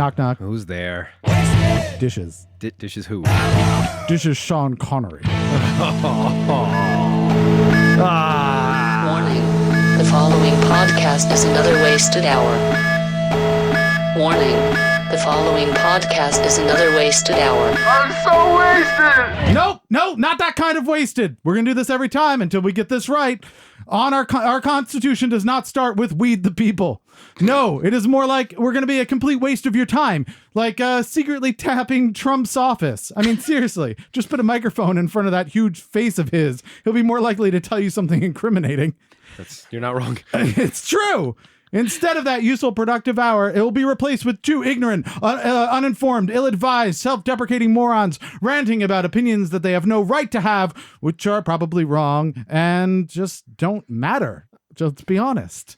Knock, knock. Who's there? Dishes. Dishes who? Dishes Sean Connery. Warning. The following podcast is another wasted hour. Warning. The following podcast is another wasted hour. I'm so wasted! Nope, no, not that kind of wasted. We're going to do this every time until we get this right. Our Constitution does not start with "weed the people." No, it is more like we're going to be a complete waste of your time, like secretly tapping Trump's office. I mean, seriously, just put a microphone in front of that huge face of his. He'll be more likely to tell you something incriminating. You're not wrong. It's true. Instead of that useful, productive hour, it will be replaced with two ignorant, uninformed, ill-advised, self-deprecating morons ranting about opinions that they have no right to have, which are probably wrong and just don't matter. Just be honest.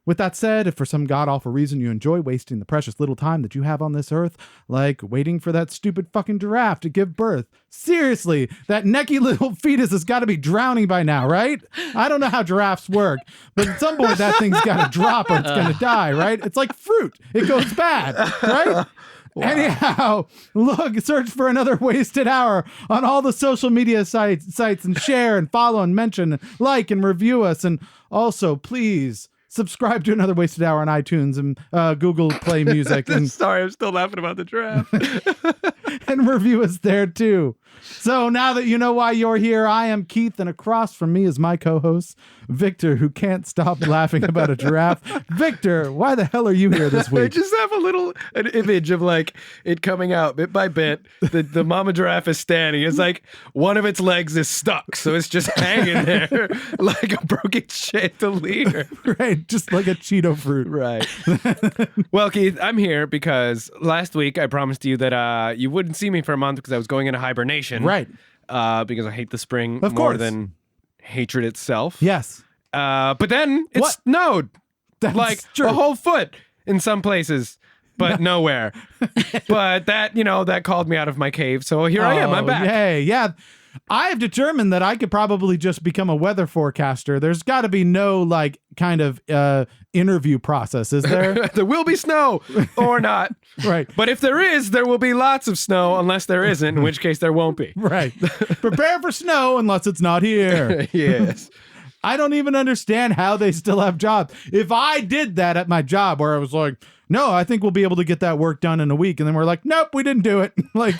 With that said, if for some god-awful reason you enjoy wasting the precious little time that you have on this earth, like waiting for that stupid fucking giraffe to give birth, seriously, that necky little fetus has got to be drowning by now, right? I don't know how giraffes work, but at some point that thing's got to drop or it's going to die, right? It's like fruit. It goes bad, right? Wow. Anyhow, search for another wasted hour on all the social media sites and share and follow and mention, and like and review us. And also, please subscribe to Another Wasted Hour on iTunes and Google Play Music. And Sorry, I'm still laughing about the giraffe. and review us there too. So now that you know why you're here, I am Keith, and across from me is my co-host, Victor, who can't stop laughing about a giraffe. Victor, why the hell are you here this week? I just have an image of like it coming out bit by bit. The mama giraffe is standing. It's like one of its legs is stuck, so it's just hanging there like a broken chandelier. Right, just like a Cheeto fruit. Right. Well, Keith, I'm here because last week I promised you that you wouldn't see me for a month because I was going into hibernation. Right. Because I hate the spring Of more course. than hatred itself. Yes. But then it What? snowed That's like true. a whole foot in some places, but nowhere. But that called me out of my cave. So here I am. I'm back. Yay. Yeah. I have determined that I could probably just become a weather forecaster. There's got to be no like kind of interview process, is there? There will be snow or not. Right. But if there is, there will be lots of snow unless there isn't, in which case there won't be. Right. Prepare for snow unless it's not here. Yes. I don't even understand how they still have jobs. If I did that at my job where I was like, no, I think we'll be able to get that work done in a week. And then we're like, nope, we didn't do it. Like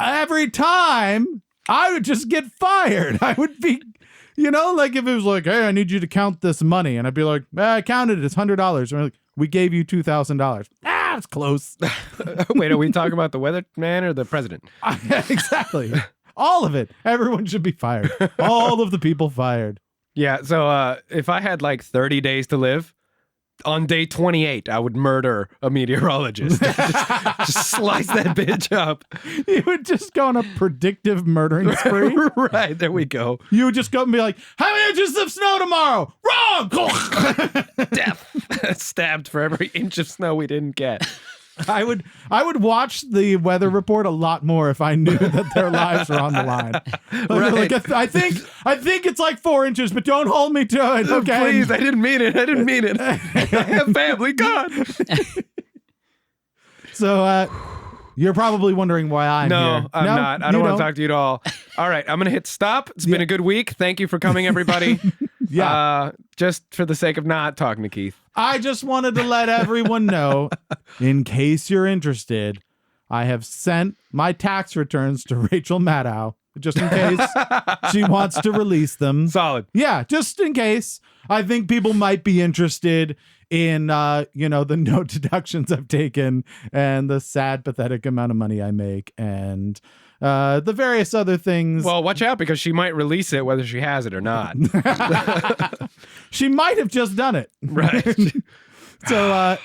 every time I would just get fired. I would be, like if it was like, hey, I need you to count this money. And I'd be like, I counted it. It's $100. And we're like, we gave you $2,000. It's close. Wait, are we talking about the weatherman or the president? Exactly. All of it. Everyone should be fired. All of the people fired. Yeah, so if I had like 30 days to live, on day 28, I would murder a meteorologist. just slice that bitch up. You would just go on a predictive murdering spree. Right, there we go. You would just go and be like, how many inches of snow tomorrow? Wrong! Death. Stabbed for every inch of snow we didn't get. I would watch the weather report a lot more if I knew that their lives were on the line. Right. Like, I think it's like 4 inches, but don't hold me to it. Okay. Please, I didn't mean it. I have family. God. So you're probably wondering why I'm here. No, I'm not. I don't want to talk to you at all. All right, I'm going to hit stop. It's been a good week. Thank you for coming, everybody. Yeah. Just for the sake of not talking to Keith. I just wanted to let everyone know, in case you're interested, I have sent my tax returns to Rachel Maddow, just in case she wants to release them. Solid. Yeah, just in case. I think people might be interested in, the no deductions I've taken and the sad, pathetic amount of money I make and the various other things. Well, watch out because she might release it whether she has it or not. She might have just done it. Right. So,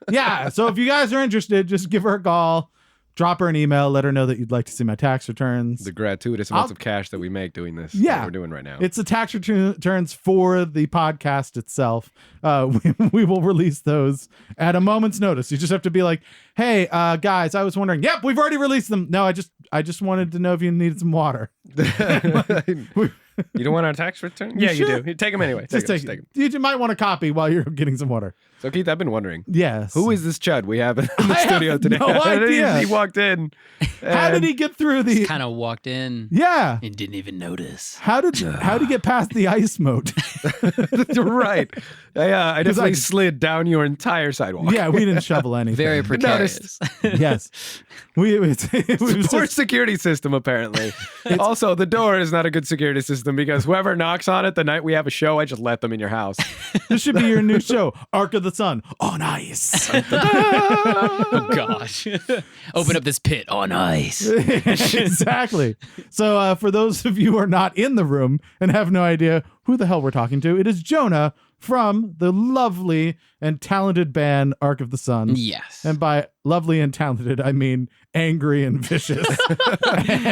yeah. So if you guys are interested, just give her a call. Drop her an email. Let her know that you'd like to see my tax returns. The gratuitous amounts of cash that we make doing this. Yeah. That we're doing right now. It's the tax returns for the podcast itself. We will release those at a moment's notice. You just have to be like, hey, guys, I was wondering. Yep, we've already released them. No, I just wanted to know if you needed some water. You don't want our tax return? Yeah, sure? you do. Take them anyway. Take them. You might want a copy while you're getting some water. So Keith, I've been wondering. Yes. Who is this chud we have in the I have studio today? no idea. He walked in. How did he get through the? Kind of walked in Yeah. and didn't even notice. How did he get past the ice moat? Right. I definitely slid down your entire sidewalk. Yeah, we didn't shovel anything. Very precarious. Yes. It was Poor just, security system, apparently. Also, the door is not a good security system because whoever knocks on it the night we have a show, I just let them in your house. this should be your new show, Arc of the Sun on ice. Oh gosh. Open up this pit on ice. Exactly. So for those of you who are not in the room and have no idea who the hell we're talking to, it is Jonah from the lovely and talented band Arc of the Sun. Yes. And by lovely and talented, I mean angry and vicious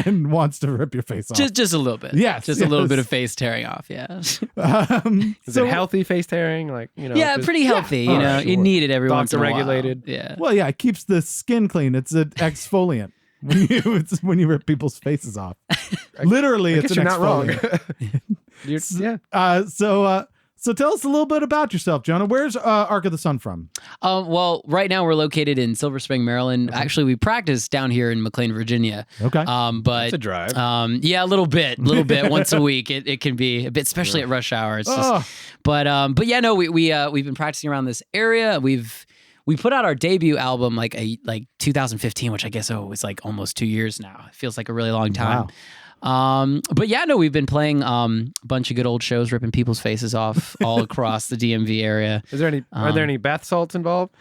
and wants to rip your face off. Just a little bit. Yes, Just a little yes. bit of face tearing off. Yeah. Is it healthy face tearing? Like, Yeah, just- pretty healthy. You know, Alright, you sure. need it every once in a while. Doctor-regulated. Yeah. Well, yeah, it keeps the skin clean. It's an exfoliant. When you rip people's faces off. Literally, I it's guess an you're not wrong. exfoliant. Yeah. So tell us a little bit about yourself, Jonah. Where's Arc of the Sun from? Well, right now we're located in Silver Spring, Maryland. Okay. Actually, we practice down here in McLean, Virginia. Okay. But It's a drive. Yeah, a little bit once a week. It can be a bit, especially at rush hour. It's just, but yeah, no, we've been practicing around this area. We put out our debut album like 2015, which I guess was like almost 2 years now. It feels like a really long time. Wow. But yeah, no, we've been playing a bunch of good old shows, ripping people's faces off all across the DMV area. Are there any bath salts involved?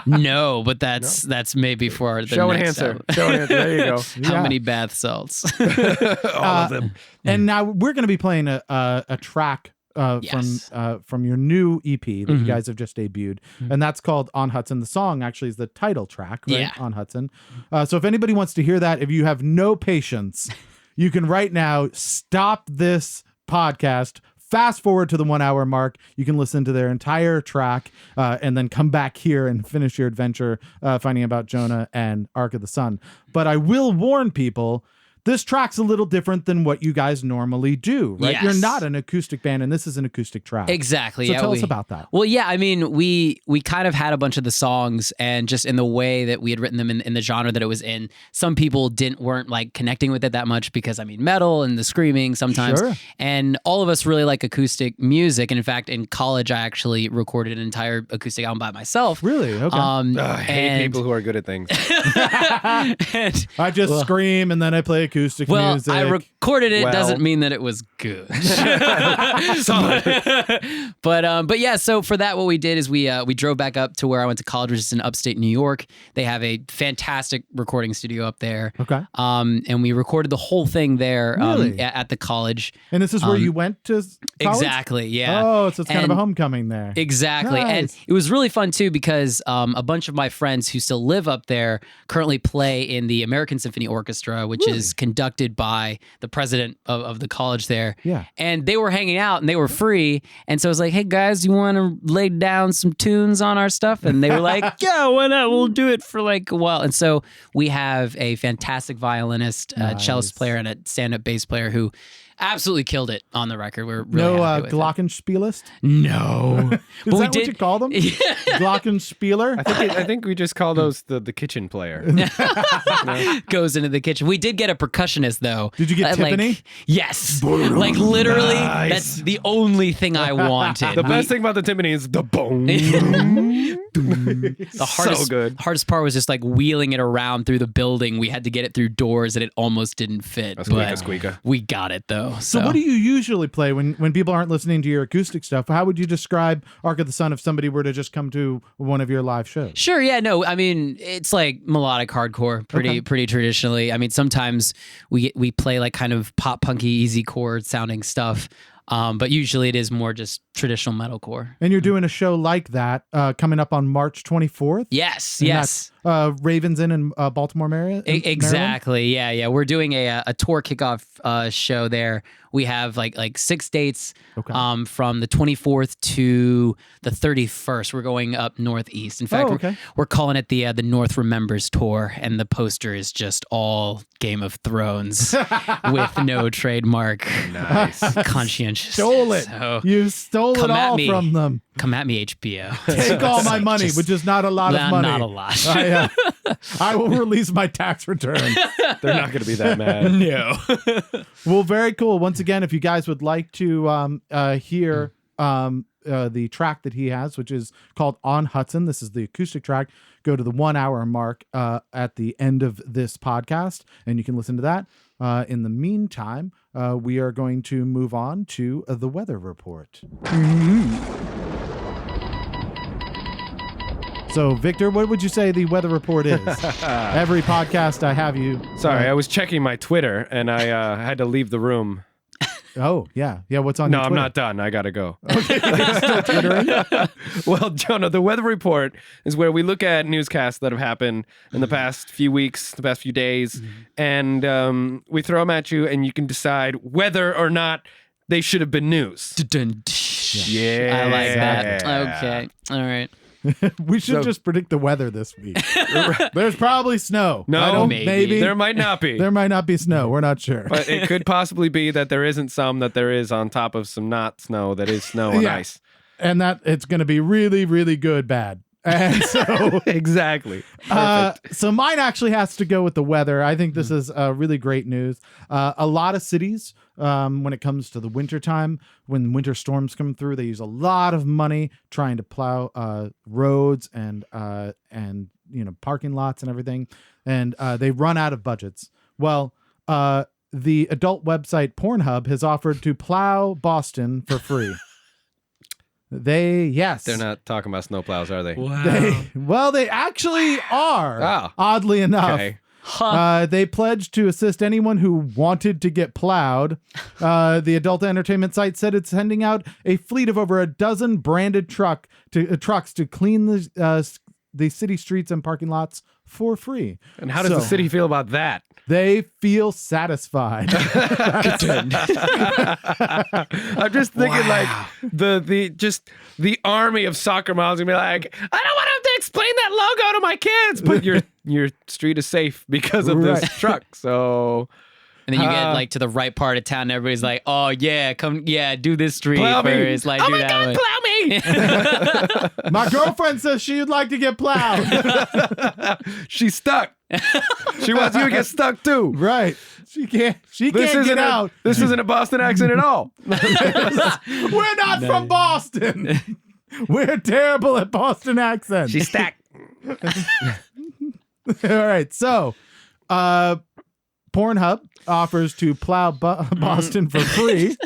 No, but that's maybe for the Show next enhancer. album. Show enhancer. There you go. How Yeah. many bath salts? All of them. And now we're going to be playing a track Yes. from your new EP that you guys have just debuted, and that's called On Hudson. The song actually is the title track, right? Yeah. On Hudson. So if anybody wants to hear that, if you have no patience, you can right now stop this podcast, fast forward to the 1 hour mark. You can listen to their entire track and then come back here and finish your adventure finding about Jonah and Arc of the Sun. But I will warn people, this track's a little different than what you guys normally do, right? Yes. You're not an acoustic band, and this is an acoustic track. Exactly. So yeah, tell us about that. Well, yeah, I mean, we kind of had a bunch of the songs, and just in the way that we had written them in the genre that it was in, some people weren't like connecting with it that much because, I mean, metal and the screaming sometimes. Sure. And all of us really like acoustic music. And in fact, in college, I actually recorded an entire acoustic album by myself. Really? Okay. I hate people who are good at things. and, I just scream and then I play acoustic well, music. I recorded it. Well. Doesn't mean that it was good. but yeah. So for that, what we did is we drove back up to where I went to college, which is in upstate New York. They have a fantastic recording studio up there. Okay. And we recorded the whole thing there Really? at the college. And this is where you went to college? Exactly. Yeah. Oh, so it's kind of a And- homecoming there. Exactly. Nice. And it was really fun too because a bunch of my friends who still live up there currently play in the American Symphony Orchestra, which is conducted by the president of the college there. Yeah. And they were hanging out and they were free. And so I was like, hey guys, you want to lay down some tunes on our stuff? And they were like, yeah, why not? We'll do it for like a while. And so we have a fantastic violinist, Nice. cellist player, and a stand-up bass player who absolutely killed it on the record. We're really No happy with it. glockenspielist? No. Is But we that what did- you call them? Glockenspieler? I think we just call those the kitchen player. Goes into the kitchen. We did get a percussionist though. Did you get Like, timpani? yes. Like literally, Nice. that's the only thing I wanted. The best thing about the timpani is the boom. The hardest, So good. hardest part was just like wheeling it around through the building. We had to get it through doors and it almost didn't fit. A squeaker, but squeaker. we got it though. So what do you usually play when people aren't listening to your acoustic stuff? How would you describe Arc of the Sun if somebody were to just come to one of your live shows? Sure, yeah, no, I mean, it's like melodic hardcore, pretty traditionally. I mean, sometimes we play like kind of pop punky, easy chord sounding stuff. But usually it is more just traditional metalcore. And you're doing a show like that coming up on March 24th? Yes, And yes. that's Ravens Inn in Baltimore, Maryland? Exactly. Yeah. We're doing a tour kickoff show there. We have like 6 dates from the 24th to the 31st. We're going up northeast. In fact, we're calling it the North Remembers Tour, and the poster is just all Game of Thrones with no trademark. Nice. Conscientious. Stole it. So, You stole it come at all me. from them. Come at me, HBO. Take all my money, which is not a lot of money. Not a lot. I will release my tax return. They're not going to be that mad. No. Well, very cool. Once again, if you guys would like to hear the track that he has, which is called On Hudson, this is the acoustic track, go to the 1 hour mark at the end of this podcast, and you can listen to that. In the meantime, we are going to move on to the weather report. So, Victor, what would you say the weather report is? Every podcast I have you. Sorry, I was checking my Twitter and I had to leave the room. Oh, yeah. Yeah, what's on No, your I'm Twitter? not done. I got to go. Okay, still twittering? Well, Jonah, the weather report is where we look at newscasts that have happened in the past few weeks, the past few days, and we throw them at you, and you can decide whether or not they should have been news. Yeah. I like that. Okay. All right. We should just predict the weather this week. There's probably snow. No, I don't- maybe. There might not be. There might not be snow. We're not sure. But it could possibly be that there isn't some, that there is on top of some not snow, that is snow and Yeah. ice. And that it's going to be really, really good, bad. And so, Exactly. Perfect. so mine actually has to go with the weather. I think this is really great news. A lot of cities, when it comes to the wintertime, when winter storms come through, they use a lot of money trying to plow roads and parking lots and everything, and they run out of budgets. Well, the adult website Pornhub has offered to plow Boston for free. They're not talking about snowplows, are they? They actually are. Oh. Oddly enough. Okay. They pledged to assist anyone who wanted to get plowed. The adult entertainment site said it's sending out a fleet of over a dozen branded trucks to clean the city streets and parking lots for free. And how does the city feel about that? They feel satisfied. I'm just thinking like the army of soccer moms gonna be like, I don't want to have to explain that logo to my kids, but your street is safe because of this truck. So And then you get like to the right part of town, and everybody's like, "Oh yeah, do this street Plow me. first." Like, Oh do my that God, one. plow me! My girlfriend says she'd like to get plowed. She's stuck. She wants you to get stuck too. Right. She can't get out. This isn't a Boston accent at all. We're not from Boston. We're terrible at Boston accents. She's stacked. All right. So, Pornhub offers to plow Boston for free.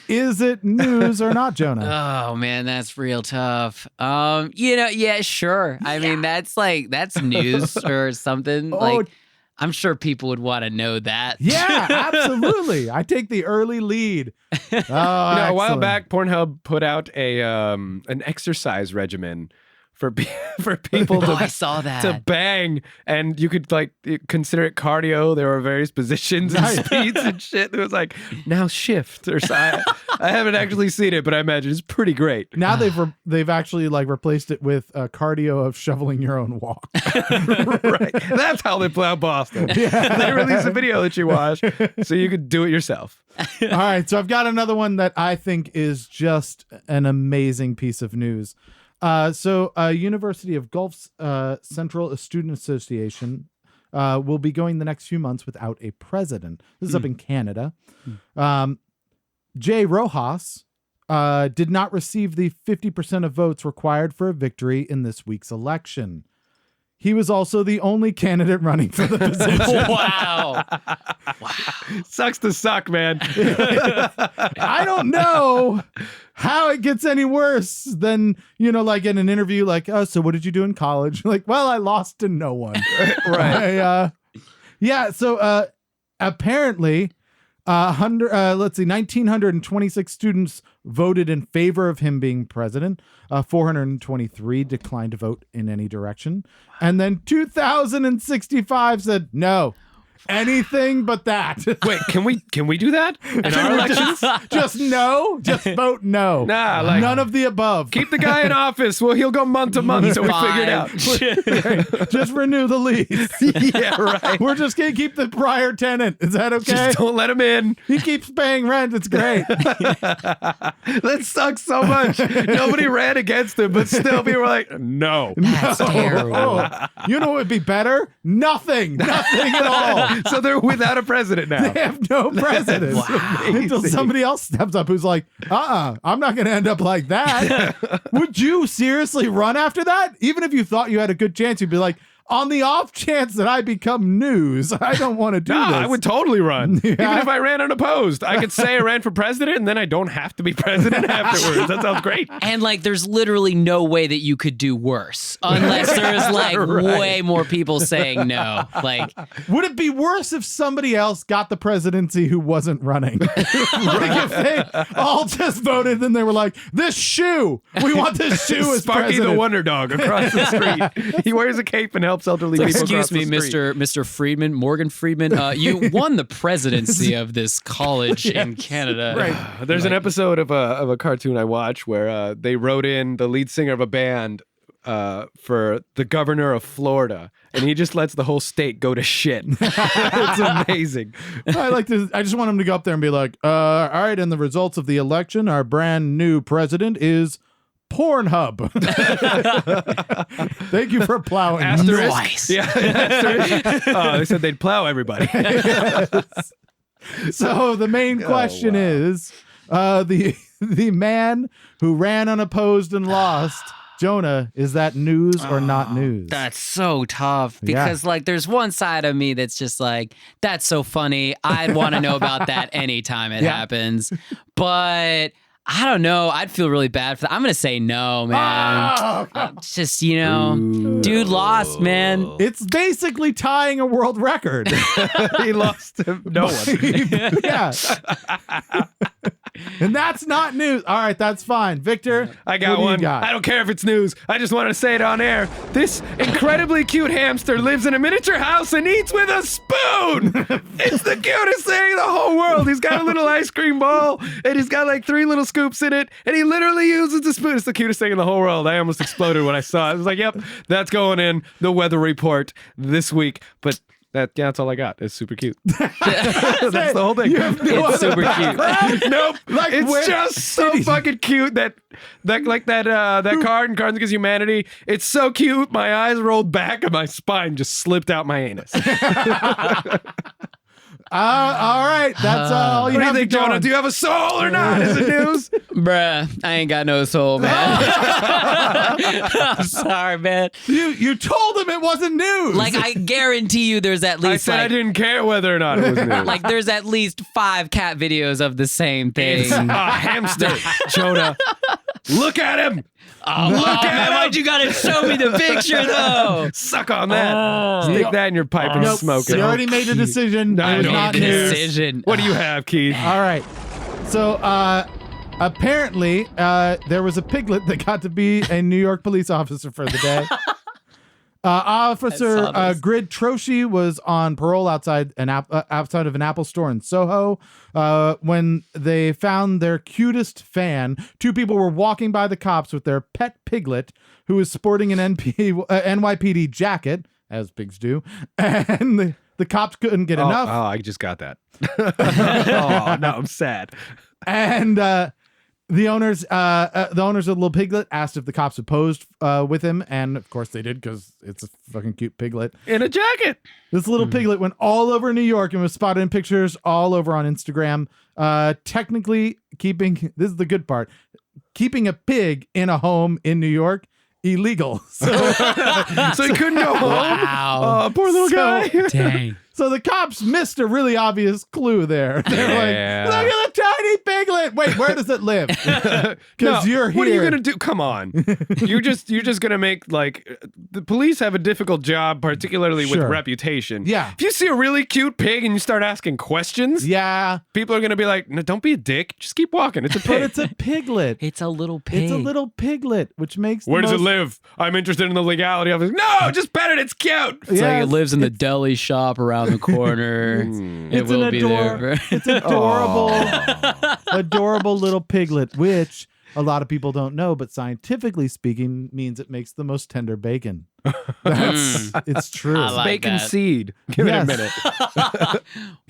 Is it news or not, Jonah? Oh man, that's real tough. Yeah, sure. I mean, that's news or something. Like, I'm sure people would want to know that. Yeah, absolutely. I take the early lead. Oh, A while excellent. back, Pornhub put out an exercise regimen for people I saw that. to bang, and you could like consider it cardio. There were various positions and speeds and shit. It was like now shift or I haven't actually seen it, but I imagine it's pretty great. Now they've actually like replaced it with cardio of shoveling your own walk. Right, that's how they plow Boston. They release a video that you watch, so you could do it yourself. All right, so I've got another one that I think is just an amazing piece of news. University of Gulf's Central Student Association will be going the next few months without a president. This is up in Canada. Jay Rojas did not receive the 50% of votes required for a victory in this week's election. He was also the only candidate running for the position. Wow. Sucks to suck, man. I don't know how it gets any worse than, like in an interview, like, oh, so what did you do in college? Like, well, I lost to no one. Right. So apparently, 1,926 students voted in favor of him being president. 423 declined to vote in any direction. And then 2,065 said, no, anything but that. Wait, can we do that in our elections? Just no. Just vote no. Nah, like none of the above. keep the guy in office. Well, he'll go month to month, so we figure it out. Just renew the lease. Yeah, right. We're just gonna keep the prior tenant. Is that okay? Just don't let him in. He keeps paying rent. It's great. That sucks so much. Nobody ran against him, but still people were like, no. That's terrible. Oh, you know what would be better? Nothing at all. So they're without a president now. They have no president until somebody else steps up who's like, I'm not going to end up like that. Would you seriously run after that? Even if you thought you had a good chance, you'd be like, on the off chance that I become news, I don't want to do this. I would totally run. Yeah. Even if I ran unopposed. I could say I ran for president and then I don't have to be president afterwards. That sounds great. And like, there's literally no way that you could do worse unless there's like way more people saying no. Like, Would it be worse if somebody else got the presidency who wasn't running? Like if they all just voted and they were like, this shoe, we want this shoe as Sparky president. the Wonder Dog across the street. He wears a cape and helps elderly people across excuse the me, street. Mr. Friedman, Morgan Friedman, you won the presidency of this college in Canada. Right. There's an episode of a cartoon I watch where they wrote in the lead singer of a band for the governor of Florida, and he just lets the whole state go to shit. It's amazing. I just want him to go up there and be like, all right, and the results of the election, our brand new president is Pornhub. Thank you for plowing. Asterisk. Nice. Yeah. Asterisk. They said they'd plow everybody. Yes. So the main question is, the man who ran unopposed and lost, Jonah, is that news or not news? That's so tough because like there's one side of me that's just like, that's so funny. I'd want to know about that anytime it happens. But I don't know. I'd feel really bad for that. I'm going to say no, man. It's just, dude lost, man. It's basically tying a world record. He lost to no one. Yeah. And that's not news. All right, that's fine. Victor, I got what do you one. got? I don't care if it's news. I just want to say it on air. This incredibly cute hamster lives in a miniature house and eats with a spoon. It's the cutest thing in the whole world. He's got a little ice cream ball and he's got like 3 little scoops in it and he literally uses a spoon. It's the cutest thing in the whole world. I almost exploded when I saw it. I was like, yep, that's going in the weather report this week. But that's all I got. It's super cute. That's the whole thing. It's super cute. Nope. Like, it's where- just so fucking cute that card in Cards Against Humanity. It's so cute. My eyes rolled back and my spine just slipped out my anus. All right, that's all you What do you have think, to go Jonah? on. Do you have a soul or not? Is it news? Bruh, I ain't got no soul, man. I'm sorry, man. You told him it wasn't news. Like, I guarantee you there's at I least said I didn't care whether or not it was news. like there's at least 5 cat videos of the same thing. It's a hamster, Jonah. Look at him. Oh, Look at man, him. why'd you gotta show me the picture though? Suck on that. Stick that in your pipe and Nope, smoke you it. already made a decision. I It was don't not care. news. Decision. What do you have, Keith? All right. So apparently there was a piglet that got to be a New York police officer for the day. Officer I saw this. Grid Troshi was on parole outside of an Apple store in Soho when they found their cutest fan. 2 people were walking by the cops with their pet piglet, who was sporting an NYPD jacket, as pigs do, and the cops couldn't get enough. Oh, I just got that. Oh, no, I'm sad. And the owners of the little piglet asked if the cops had posed with him, and of course they did because it's a fucking cute piglet. In a jacket. This little piglet went all over New York and was spotted in pictures all over on Instagram. Technically, this is the good part, keeping a pig in a home in New York, illegal. So So he couldn't go home? Wow. Oh, poor little guy. Dang. So the cops missed a really obvious clue there. They're Yeah. like, look at the tiny piglet. Wait, where does it live? Because No, you're here. What are you gonna do? Come on, you're just gonna make like the police have a difficult job, particularly with Sure. reputation. Yeah. If you see a really cute pig and you start asking questions, Yeah, people are gonna be like, "No, don't be a dick. Just keep walking. It's a but pig." it's a piglet. It's a little pig. It's a little piglet, which makes Where the does it most- live? I'm interested in the legality of it. No, just pet it. It's cute. It's like it lives in the deli shop around around the corner. It It's will an be there. It's adorable little piglet, which a lot of people don't know, but scientifically speaking, means it makes the most tender bacon. It's true. I like Bacon that. seed. Give it a Yes. minute.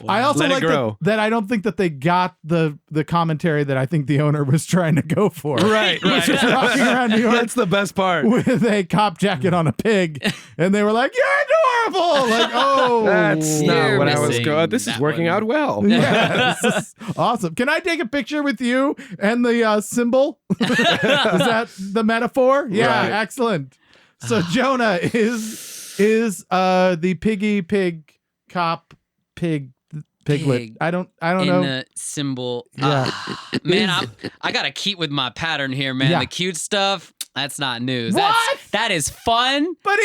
I also Let it like grow. that I don't think that they got the commentary that I think the owner was trying to go for. Right. Which was walking around New York That's the best part. with a cop jacket on a pig, and they were like, "You're adorable!" Like, oh, That's not You're what I was missing going. This is that working one. out well. Yes. Awesome. Can I take a picture with you and the symbol? Is that the metaphor? Yeah, Right. excellent. So Jonah is the piggy pig cop piglet. Pig I don't In know. the symbol. Yeah. Man, I gotta keep with my pattern here, man. Yeah. The cute stuff, that's not news. What? That is fun. But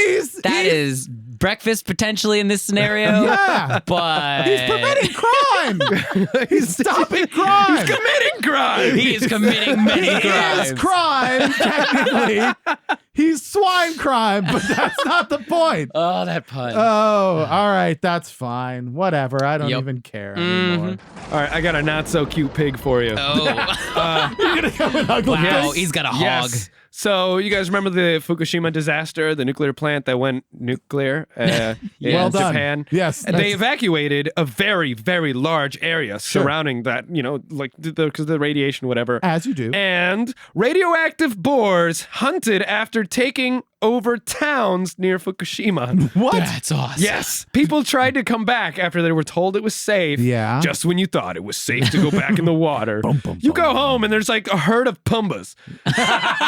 That is breakfast potentially in this scenario. yeah. But He's preventing crime. He's stopping crime. He's committing crime. he is committing many It crimes. is crime, technically. He's swine crime, but that's not the point. Oh, that pun. Oh, all right. That's fine. Whatever. I don't Yep. even care anymore. All right, I got a not so cute pig for you. Oh, You're going to go with ugly wow. pigs? He's got a hog. Yes. So you guys remember the Fukushima disaster, the nuclear plant that went nuclear in Well done. Japan? Yes, And they that's- evacuated a very, very large area surrounding that, like because of the radiation, whatever. As you do. And radioactive boars hunted after taking over towns near Fukushima. What? That's awesome. Yes. People tried to come back after they were told it was safe. Yeah. Just when you thought it was safe to go back in the water. You go home and there's like a herd of pumbas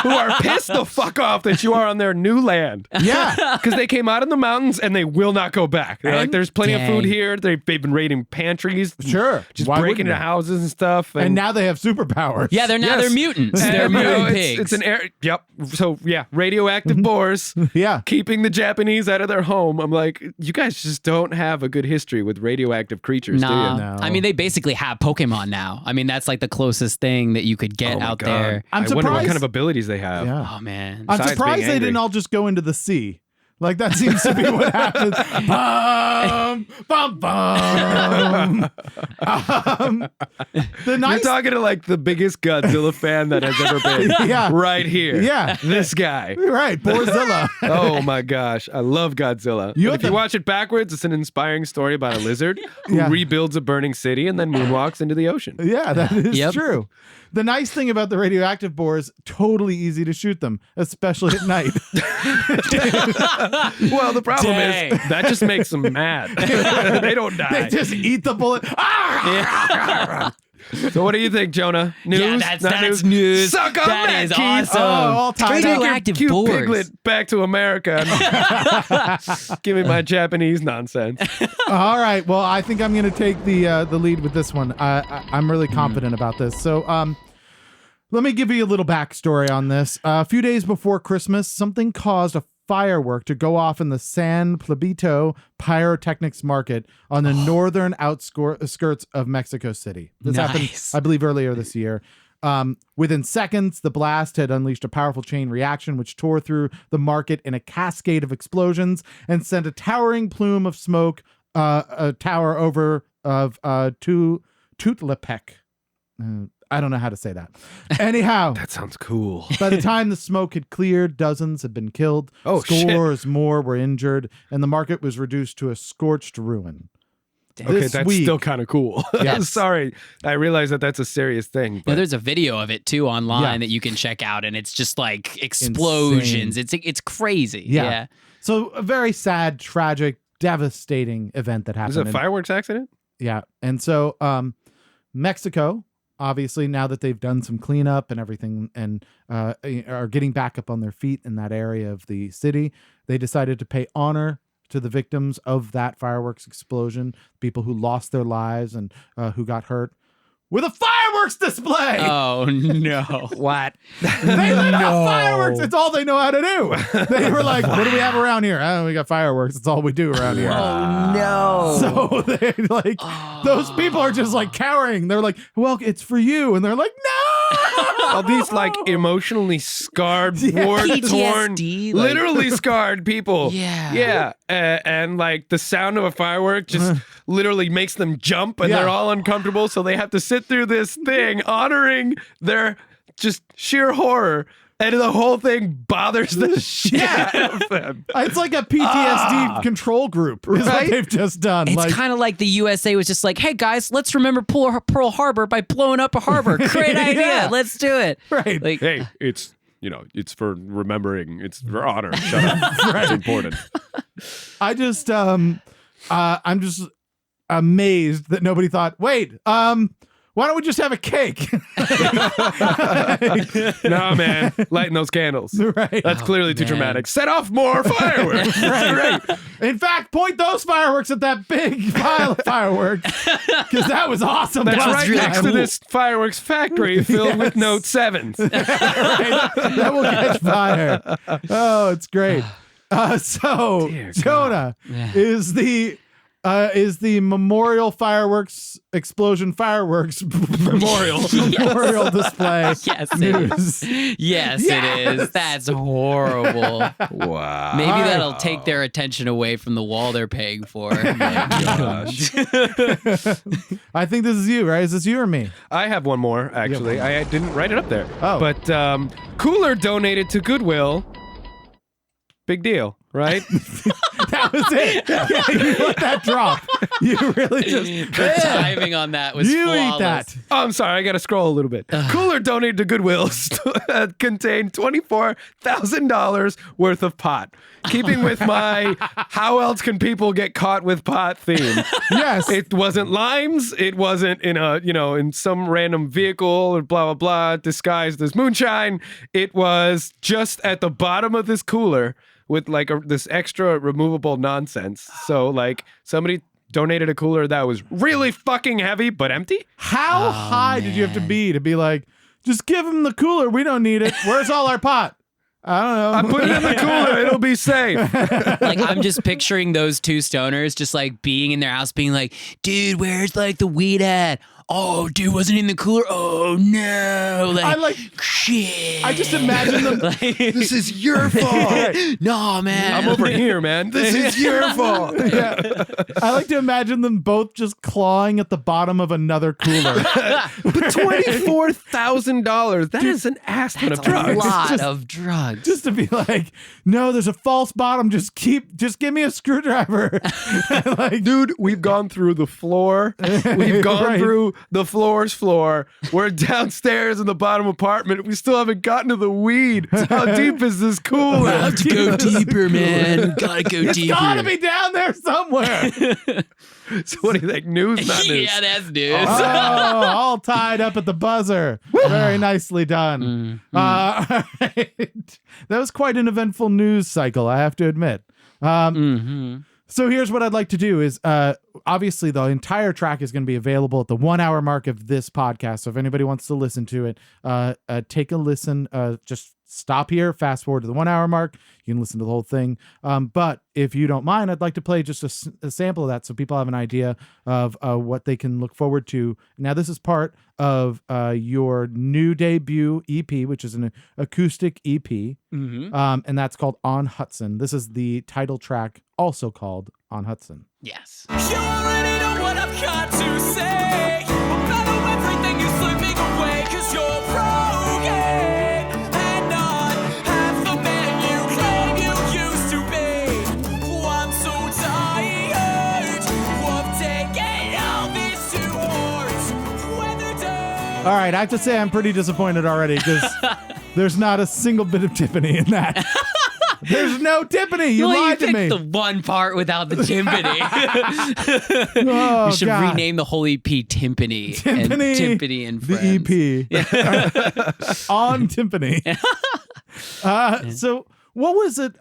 who are pissed the fuck off that you are on their new land. Yeah. Because they came out of the mountains and they will not go back. They're like, And- there's plenty of food Dang. here. They've been raiding pantries. Sure. Just Why breaking wouldn't into they? houses and stuff. And now they have superpowers. Yeah, they're Yes. mutants. They're And, you know, mutant it's, pigs. it's an air. Yep. So yeah, radioactive boars. Yeah. Keeping the Japanese out of their home. I'm like, you guys just don't have a good history with radioactive creatures, do Nah. you? No. I mean, they basically have Pokemon now. I mean, that's like the closest thing that you could get Oh my out God. there. I'm I wonder what surprised- kind of abilities they have. Yeah. Oh, man. I'm Besides surprised being they angry. didn't all just go into the sea. Like, that seems to be what happens. Bum, bum, bum. The You're nice talking to like the biggest Godzilla fan that has ever been. Yeah. Right here. Yeah. This guy. Right, Borzilla. Oh my gosh. I love Godzilla. You And have if you to- watch it backwards, it's an inspiring story about a lizard who Yeah. rebuilds a burning city and then moonwalks into the ocean. Yeah, that is Yep. true. The nice thing about the radioactive boars, totally easy to shoot them, especially at night. Well, the problem Dang. is that just makes them mad. They don't die. They just eat the bullet. Ah! So what do you think, Jonah? News? Yeah, Not that's news. Suck on That is Keith. awesome. Oh, all tied Take up. your Radioactive cute boars. piglet back to America. Give me my Japanese nonsense. All right. Well, I think I'm going to take the lead with this one. I'm really confident about this. So, let me give you a little backstory on this. A few days before Christmas, something caused a firework to go off in the San Plebito Pyrotechnics Market on the northern outskirts of Mexico City. This happened, Nice. I believe, earlier this year. Within seconds, the blast had unleashed a powerful chain reaction, which tore through the market in a cascade of explosions and sent a towering plume of smoke, a tower over of Tutlepec. I don't know how to say that. Anyhow, That sounds cool. by the time the smoke had cleared, dozens had been killed, Oh, shit. scores more were injured, and the market was reduced to a scorched ruin. Okay, This that's week- still kind of cool. Yes. Sorry. I realize that that's a serious thing. Yeah, But there's a video of it too online Yeah. that you can check out, and it's just like explosions. It's crazy. Yeah. So a very sad, tragic, devastating event that is happened. it a fireworks accident? Yeah. And so Mexico, obviously, now that they've done some cleanup and everything and are getting back up on their feet in that area of the city, they decided to pay honor to the victims of that fireworks explosion, people who lost their lives and who got hurt, with a fireworks display. Oh no! What? They lit up fireworks. It's all they know how to do. They were like, what do we have around here? Oh, we got fireworks. It's all we do around here. Oh no! So they like those people are just like cowering. They're like, well, it's for you. And they're like, no. all these like emotionally scarred, war-torn, PTSD, like- literally scarred people. Yeah. And like the sound of a firework just literally makes them jump, and they're all uncomfortable, so they have to sit through this thing honoring their just sheer horror. And the whole thing bothers the shit out of them. It's like a PTSD control group is what they've just done. It's kind of like the USA was just like, hey guys, let's remember Pearl Harbor by blowing up a harbor. Great idea. Yeah. Let's do it. Right. Like, Hey, it's for remembering. It's for honor. Shut up. It's important. I'm just amazed that nobody thought, wait, why don't we just have a cake? No, man. Lighting those candles. Right. That's clearly too man. dramatic. Set off more fireworks. Right. In fact, point those fireworks at that big pile of fireworks, because that was awesome. That's last right really time. next to this fireworks factory filled with Note 7s. That will catch fire. Oh, it's great. So Dear Jonah Yeah. is the memorial fireworks explosion fireworks memorial display. yes, it news. is. Yes, Yes. it is. That's horrible. Wow. Maybe that'll take their attention away from the wall they're paying for. Gosh. I think this is you, right? Is this you or me? I have one more, actually. I didn't write it up there. Oh. But cooler donated to Goodwill. Big deal, right? That was it. Yeah, you let that drop. You really just The timing on that was you flawless. eat that. Oh, I'm sorry. I got to scroll a little bit. Cooler donated to Goodwill contained $24,000 worth of pot. Keeping with my how else can people get caught with pot theme. Yes. It wasn't limes. It wasn't in in some random vehicle or blah, blah, blah, disguised as moonshine. It was just at the bottom of this cooler with like this extra removable nonsense. So like somebody donated a cooler that was really fucking heavy but empty. How high did you have to be like, just give him the cooler. We don't need it. Where's all our pot? I don't know. I put it in the cooler. It'll be safe. Like, I'm just picturing those two stoners just like being in their house being like, dude, where's like the weed at? Oh, dude, wasn't in the cooler. Oh no! Shit. I just imagine them. This is your fault. No, man. I'm over here, man. This is your fault. Yeah. I like to imagine them both just clawing at the bottom of another cooler. But $24,000. That is an ass ton of That's a drugs. lot of drugs. Just to be like, no, there's a false bottom. Just give me a screwdriver. Like, Dude, we've gone through the floor. We've gone Right. through the floor's floor. We're downstairs in the bottom apartment. We still haven't gotten to the weed. How deep is this cooler? have to go deeper, man. Gotta go it's deeper. gotta be down there somewhere. So what do you think? News, not news? Yeah, that's news. Oh, all tied up at the buzzer. Very nicely done. All right. That was quite an eventful news cycle, I have to admit. So here's what I'd like to do is, obviously the entire track is going to be available at the 1 hour mark of this podcast. So if anybody wants to listen to it, take a listen, just stop here, fast forward to the 1 hour mark. You can listen to the whole thing. But if you don't mind, I'd like to play just a sample of that so people have an idea of what they can look forward to. Now, this is part of your new debut EP, which is an acoustic EP. And that's called On Hudson. This is the title track, also called On Hudson. Yes. You already know what I've got to say about everything you're slipping away, 'cause you're broken and not half the man you claim you used to be. I'm so tired of taking all this to heart. All right, I have to say I'm pretty disappointed already because there's not a single bit of timpani in that. There's no timpani. You lied to me. The one part without the timpani. Oh, We should God. rename the whole EP Timpani. And Timpani and Friends. The EP. On timpani. So what was it?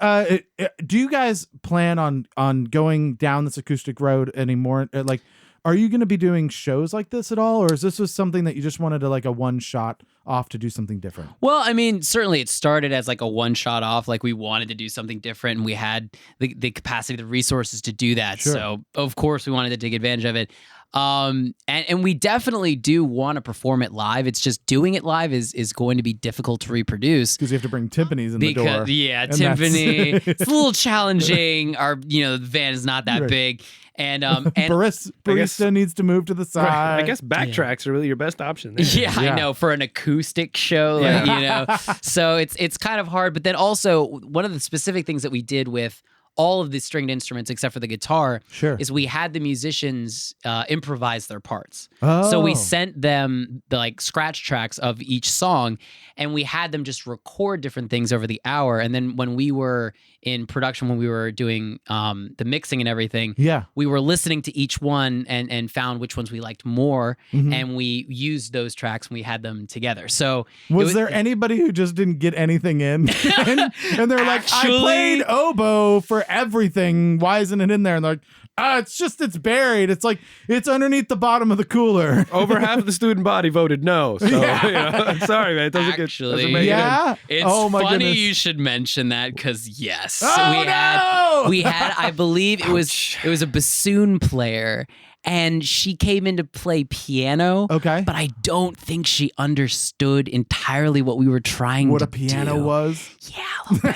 Do you guys plan on going down this acoustic road anymore? Like, are you going to be doing shows like this at all? Or is this just something that you just wanted to like a one shot off to do something different? Well, I mean, certainly it started as like a one shot off. Like we wanted to do something different and we had the capacity, the resources to do that. Sure. So of course we wanted to take advantage of it. And we definitely do want to perform it live. It's just doing it live is going to be difficult to reproduce. Because you have to bring timpanis in the door. Yeah, and timpani. It's a little challenging. Our the van is not that Right. big. And barista needs to move to the side. Right. I guess backtracks are really your best option there. Yeah, Yeah. I know, for an acoustic show, like, so it's kind of hard. But then also one of the specific things that we did with all of the stringed instruments except for the guitar Sure. is we had the musicians improvise their parts. Oh. So we sent them the like scratch tracks of each song and we had them just record different things over the hour. And then when we were in production, when we were doing the mixing and everything, Yeah. we were listening to each one and found which ones we liked more. Mhm. And we used those tracks and we had them together. So Was there anybody who just didn't get anything in? and they're like, I Actually- played oboe for everything. Why isn't it in there? And they're like, it's buried. It's like, it's underneath the bottom of the cooler. Over half of the student body voted no. So, I'm sorry, man. It doesn't Actually, doesn't make it in. Yeah. It's Oh my funny goodness. you should mention that because yes, Oh, we had I believe it was a bassoon player and she came in to play piano. Okay. But I don't think she understood entirely what we were trying What to a piano do. was. Yeah, a little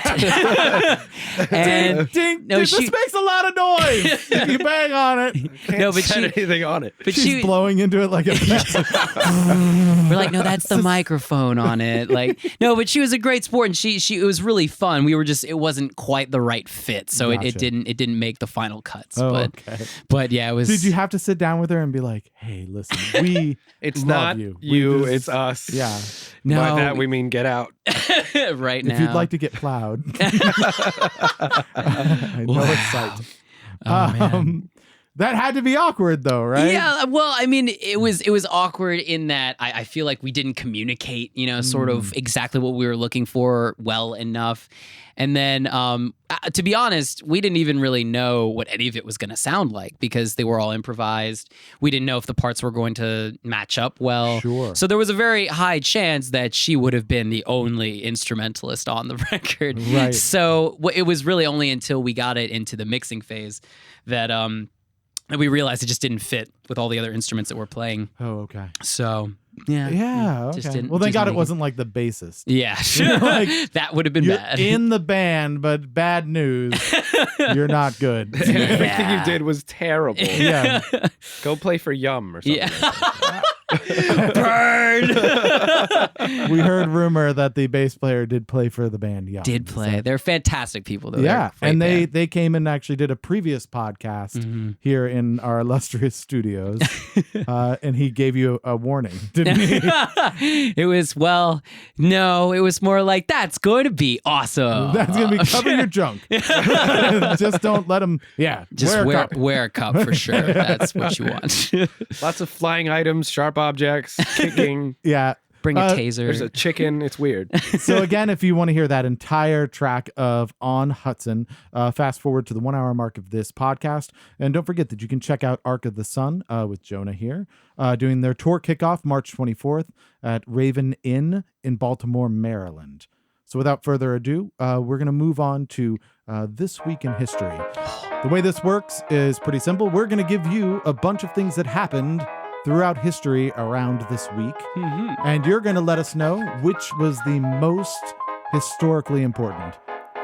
bit. And Ding, no, this she- makes a lot of noise. If you bang on it. no, but Said she anything on it. but She's she blowing into it like a we're like, no, that's the microphone on it. Like, no, but she was a great sport and she it was really fun. We were just it wasn't quite the right fit. So Gotcha. it didn't make the final cuts. Oh, but okay. but yeah, it was Did you have to sit down with her and be like, hey, listen, we It's love not you. you, We just- it's us. Yeah. no By that we mean get out. right now. If you'd like to get plowed. I know it's sight. Oh, man. That had to be awkward though, right? Yeah, well, I mean, it was awkward in that I feel like we didn't communicate, sort of exactly what we were looking for well enough. And then, to be honest, we didn't even really know what any of it was going to sound like because they were all improvised. We didn't know if the parts were going to match up well. Sure. So there was a very high chance that she would have been the only instrumentalist on the record. Right. So it was really only until we got it into the mixing phase that and we realized it just didn't fit with all the other instruments that we're playing. Oh, okay. So yeah, Yeah. Okay. just didn't- Well, thank just God it didn't- wasn't like the bassist. yeah, Like, that would have been You're bad. in the band, but bad news. You're not good. Everything you did was terrible. Yeah. Go play for Yum or something. Yeah. Burn. We heard rumor that the bass player did play for the band. Yeah. Did play. They're fantastic people, though. Yeah, They're and great they came and actually did a previous podcast here in our illustrious studios, and he gave you a warning, didn't he? band. It was no, it was more like that's going to be awesome. That's gonna be cover your junk. Just don't let him. Yeah, Just wear a cup. wear a cup for sure. That's what you want. Lots of flying items, sharp objects, kicking. Yeah. Bring a taser. There's a chicken. It's weird. So again, if you want to hear that entire track of On Hudson, fast forward to the 1 hour mark of this podcast. And don't forget that you can check out Arc of the Sun with Jonah here, doing their tour kickoff March 24th at Raven Inn in Baltimore, Maryland. So without further ado, we're going to move on to This Week in History. The way this works is pretty simple. We're going to give you a bunch of things that happened throughout history around this week. And you're going to let us know which was the most historically important.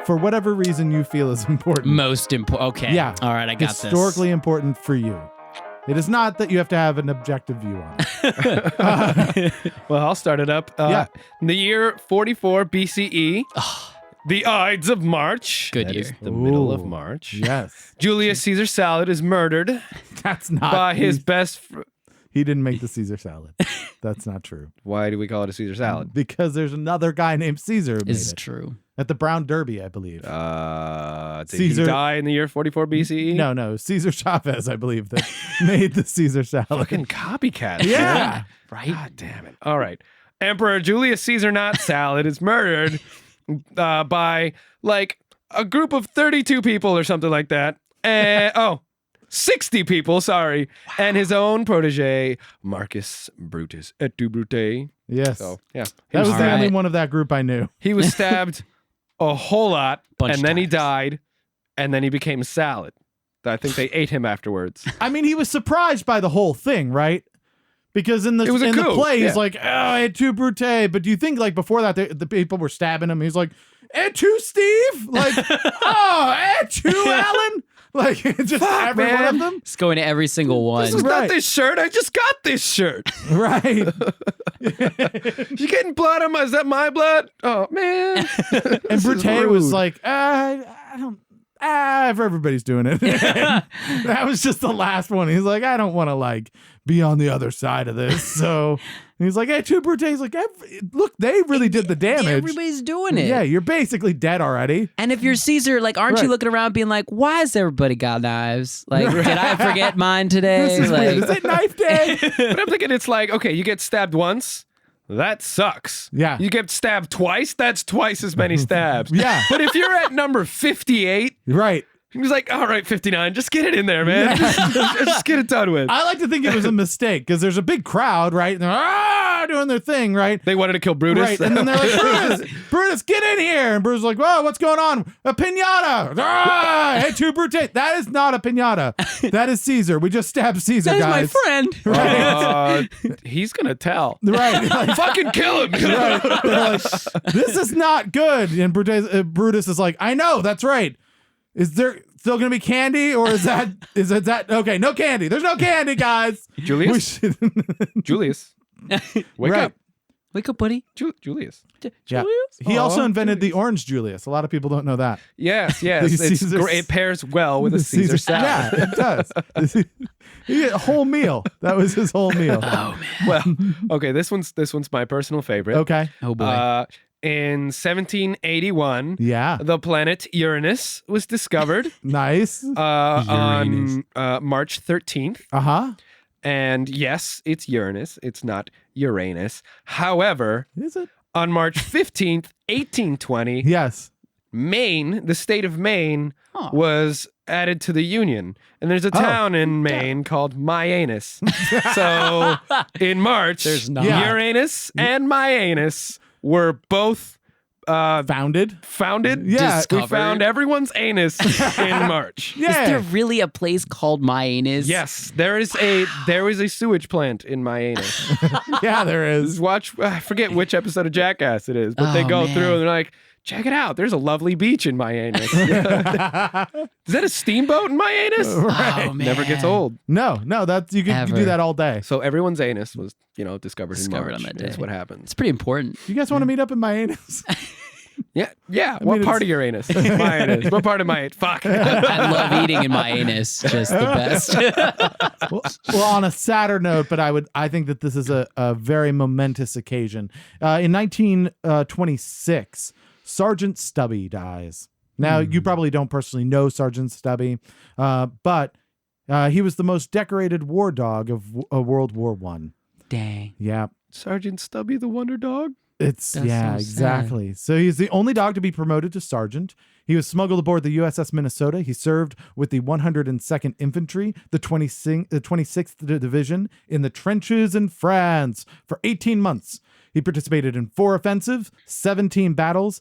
For whatever reason you feel is important. Most important. Okay. Yeah. All right. I got this. Historically important for you. It is not that you have to have an objective view on it. Well, I'll start it up. Yeah. In the year 44 BCE, the Ides of March. Good that year. is the middle of Ooh, March. Yes. Julius Caesar Salad is murdered That's not. by his best. He didn't make the Caesar salad. That's not true. Why do we call it a Caesar salad? Because there's another guy named Caesar who made Is it. true. At the Brown Derby, I believe. Did Caesar- he die in the year 44 BCE? No. Caesar Chavez, I believe, that made the Caesar salad. Fucking copycat. Yeah. Right. God damn it. All right. Emperor Julius Caesar not salad is murdered by like a group of 32 people or something like that. 60 people, sorry, and his own protege, Marcus Brutus et tu Brute. Yes. So, yeah. That was the All only right. one of that group I knew. He was stabbed a whole lot, Bunch and then he times. died, and then he became salad. I think they ate him afterwards. I mean, he was surprised by the whole thing, right? Because in the It was a in the coup, play, yeah. he's like, "Oh, et tu Brute." But do you think like before that the people were stabbing him? He's like, "Et tu Steve?" Like, "Oh, et tu Alan?" Like just every one man. of them, It's going to every single one. This is Right. not this shirt. I just got this shirt. right? You getting blood on my? Is that my blood? Oh man. And This is Brute was rude. like, I don't. Everybody's doing it. That was just the last one. He's like, I don't want to like be on the other side of this. So he's like, hey, two Brute. He's like, look, they really did the damage. Everybody's doing it. Yeah, you're basically dead already. And if you're Caesar, like, aren't Right. you looking around being like, why has everybody got knives? Like, did I forget mine today? This is weird. Like, Is it knife day? But I'm thinking it's like, okay, you get stabbed once. That sucks. Yeah. You get stabbed twice. That's twice as many stabs. Yeah. But if you're at number 58, Right. he's like, all right, 59, just get it in there, man. Just get it done with. I like to think it was a mistake because there's a big crowd, right? And they're doing their thing, right? They wanted to kill Brutus. Right, and then they're like, Brutus, get in here. And Brutus is like, whoa, what's going on? A pinata. Hey, two Brute. That is not a pinata. That is Caesar. We just stabbed Caesar, that is my guys. friend. He's going to tell. Right. Like, Fucking kill him. right. They're like, this is not good. And Brutus is like, I know, that's right. Is there still going to be candy or is that okay? No candy. There's no candy, guys. Julius? We should- Julius. Wake Right. up. Wake up, buddy. Julius. Yeah. Julius? He also Aw, invented the orange Julius. A lot of people don't know that. Yes. The It's Caesar- great. It pairs well with a Caesar salad. Yeah, it does. He ate a whole meal. That was his whole meal. Oh, man. Well, okay, this one's my personal favorite. Okay. Oh, boy. In 1781, Yeah. the planet Uranus was discovered Nice. on March 13th. Uh-huh. And yes, it's Uranus. It's not Uranus. However, Is it? on March 15th, 1820, Yes. Maine, the state of Maine, Huh. was added to the Union. And there's a town in Maine called Myanus. So in March, There's not. Yeah. Uranus and Myanus were both Founded. founded. Yeah. We found everyone's anus in March. Yeah. Is there really a place called Myanus? Yes, there is a sewage plant in Myanus. Yeah, there is. Just watch, I forget which episode of Jackass it is, but they Oh, go man. through and they're like, check it out. There's a lovely beach in Myanus. Is that a steamboat in Myanus? Oh, man. Never gets old. No, that's you can Ever. do that all day. So everyone's anus was, discovered in Discovered March. on that That's day. what happens. It's pretty important. You guys want to meet up in my anus? Yeah. What mean, part it's- of your anus? My anus. What part of my anus? Fuck. I love eating in my anus. Just the best. well, on a sadder note, but I think that this is a very momentous occasion. In 1926, Sergeant Stubby dies. Now, you probably don't personally know Sergeant Stubby, but he was the most decorated war dog of World War I. Dang. Yeah. Sergeant Stubby the Wonder Dog? That's so exactly. So he's the only dog to be promoted to sergeant. He was smuggled aboard the USS Minnesota. He served with the 102nd Infantry, the 26th Division in the trenches in France for 18 months. He participated in 4 offensives, 17 battles.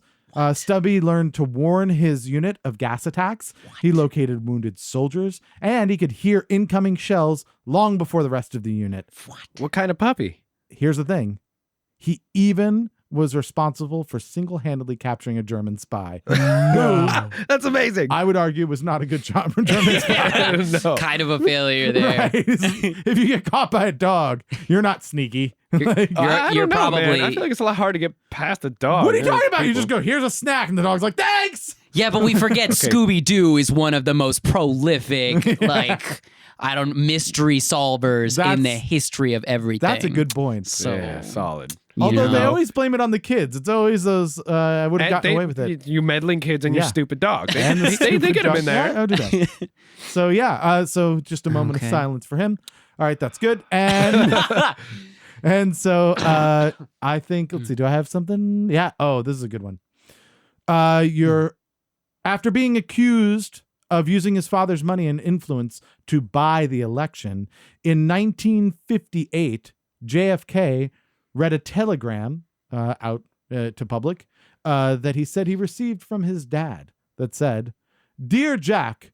Stubby learned to warn his unit of gas attacks. He located wounded soldiers, and he could hear incoming shells long before the rest of the unit. What kind of puppy? Here's the thing. He even was responsible for single-handedly capturing a German spy. That's amazing. I would argue was not a good job for German spy. No. Kind of a failure there. Right? If you get caught by a dog, you're not sneaky. Like, I you're don't know, man. probably- I feel like it's a lot hard to get past a dog. what are you There's talking about? You people- just go, here's a snack, and the dog's like, thanks! Yeah, but we forget Scooby-Doo is one of the most prolific, mystery solvers in the history of everything. That's a good point. So, Yeah, solid. Although they know. always blame it on the kids. It's always those, I would have gotten away with it. You meddling kids and your Yeah. stupid dog. They, And the they stupid get him dog. in there. Yeah, I'll do that. So so just a moment Okay. of silence for him. All right, that's good. And and so I think let's see, do I have something? Yeah. Oh, this is a good one. You're after being accused of using his father's money and influence to buy the election. In 1958, JFK read a telegram out to public that he said he received from his dad that said, "Dear Jack,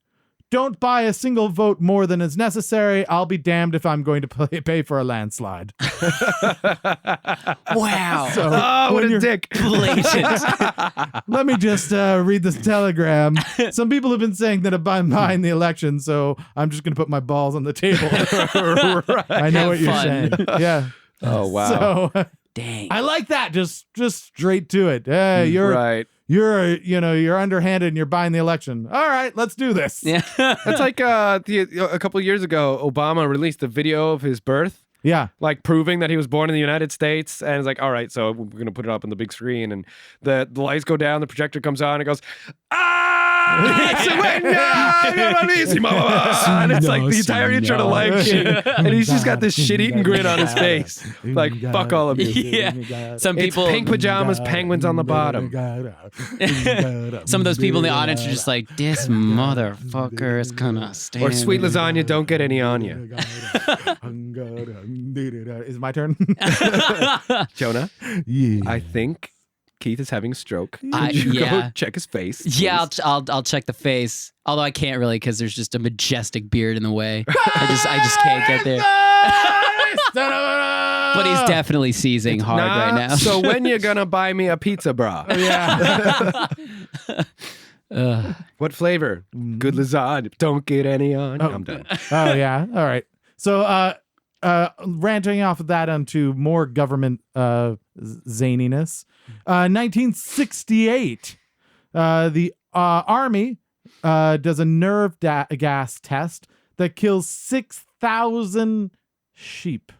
don't buy a single vote more than is necessary. I'll be damned if I'm going to pay for a landslide." Wow. So, Oh, what when a you're- dick. Blatant. Let me just read this telegram. Some people have been saying that I'm buying the election, so I'm just going to put my balls on the table. I know what you're Have saying. fun. Yeah. Oh, wow. So Dang. I like that. Just straight to it. Hey, you're Right. you're underhanded and you're buying the election. All right, let's do this. Yeah. It's like a couple of years ago, Obama released a video of his birth, Yeah. like proving that he was born in the United States. And it's like, all right, so we're going to put it up on the big screen. And the lights go down, the projector comes on, and it goes, and it's like the entire intro to Lion King. And he's just got this shit-eating grin on his face. Like, fuck all of you. Yeah. Some It's people, pink pajamas, penguins on the bottom. some of those people in the audience are just like, this motherfucker is gonna stand. Or sweet lasagna, don't get any on you. Is it my turn? Jonah, Yeah. I think Keith is having a stroke. I- Could you yeah. go check his face? Yeah, please? I'll check the face. Although I can't really because there's just a majestic beard in the way. I just can't get there. But he's definitely seizing hard right now. So when you gonna buy me a pizza, bra? Yeah. What flavor? Good lasagna. Don't get any on. Oh. I'm done. Oh yeah. All right. So ranting off of that onto more government zaniness. 1968, the Army does a nerve gas test that kills 6,000 sheep.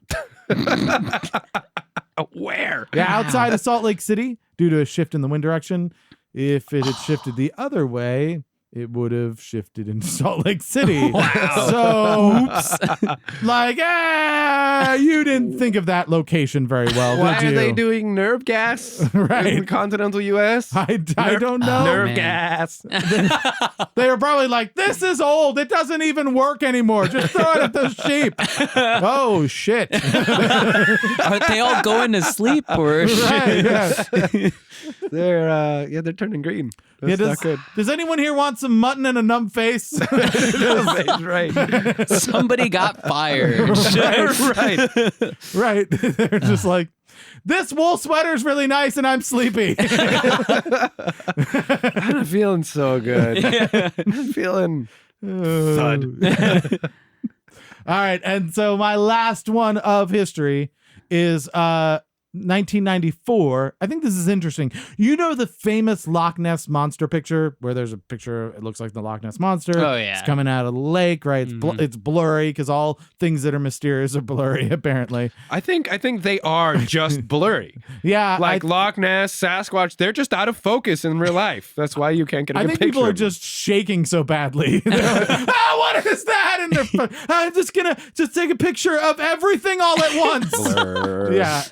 Where? Yeah, outside of Salt Lake City due to a shift in the wind direction. If it had shifted the other way, it would have shifted into Salt Lake City. So, like, you didn't think of that location very well, Why did are you? they doing nerve gas Right. in the continental U.S.? I don't know. Nerve man. gas. They were probably like, this is old. It doesn't even work anymore. Just throw it at the sheep. Oh, shit. Are they all going to sleep or? Right, yeah. They're turning green. That's Yeah, not good. does anyone here want some mutton and a numb face? Right. Somebody got fired. Right. Right. They're just like, this wool sweater's really nice and I'm sleepy. I'm not feeling so good. I'm feeling thud. All right. And so my last one of history is 1994. I think this is interesting. You know the famous Loch Ness Monster picture where there's a picture, it looks like the Loch Ness Monster. Oh, yeah. It's coming out of the lake, right? It's blurry because all things that are mysterious are blurry, apparently. I think they are just blurry. Yeah. Like Loch Ness, Sasquatch, they're just out of focus in real life. That's why you can't get a I good think picture. people are of them. just shaking so badly. They're like, what is that? And they're, I'm just gonna take a picture of everything all at once. Blur. Yeah,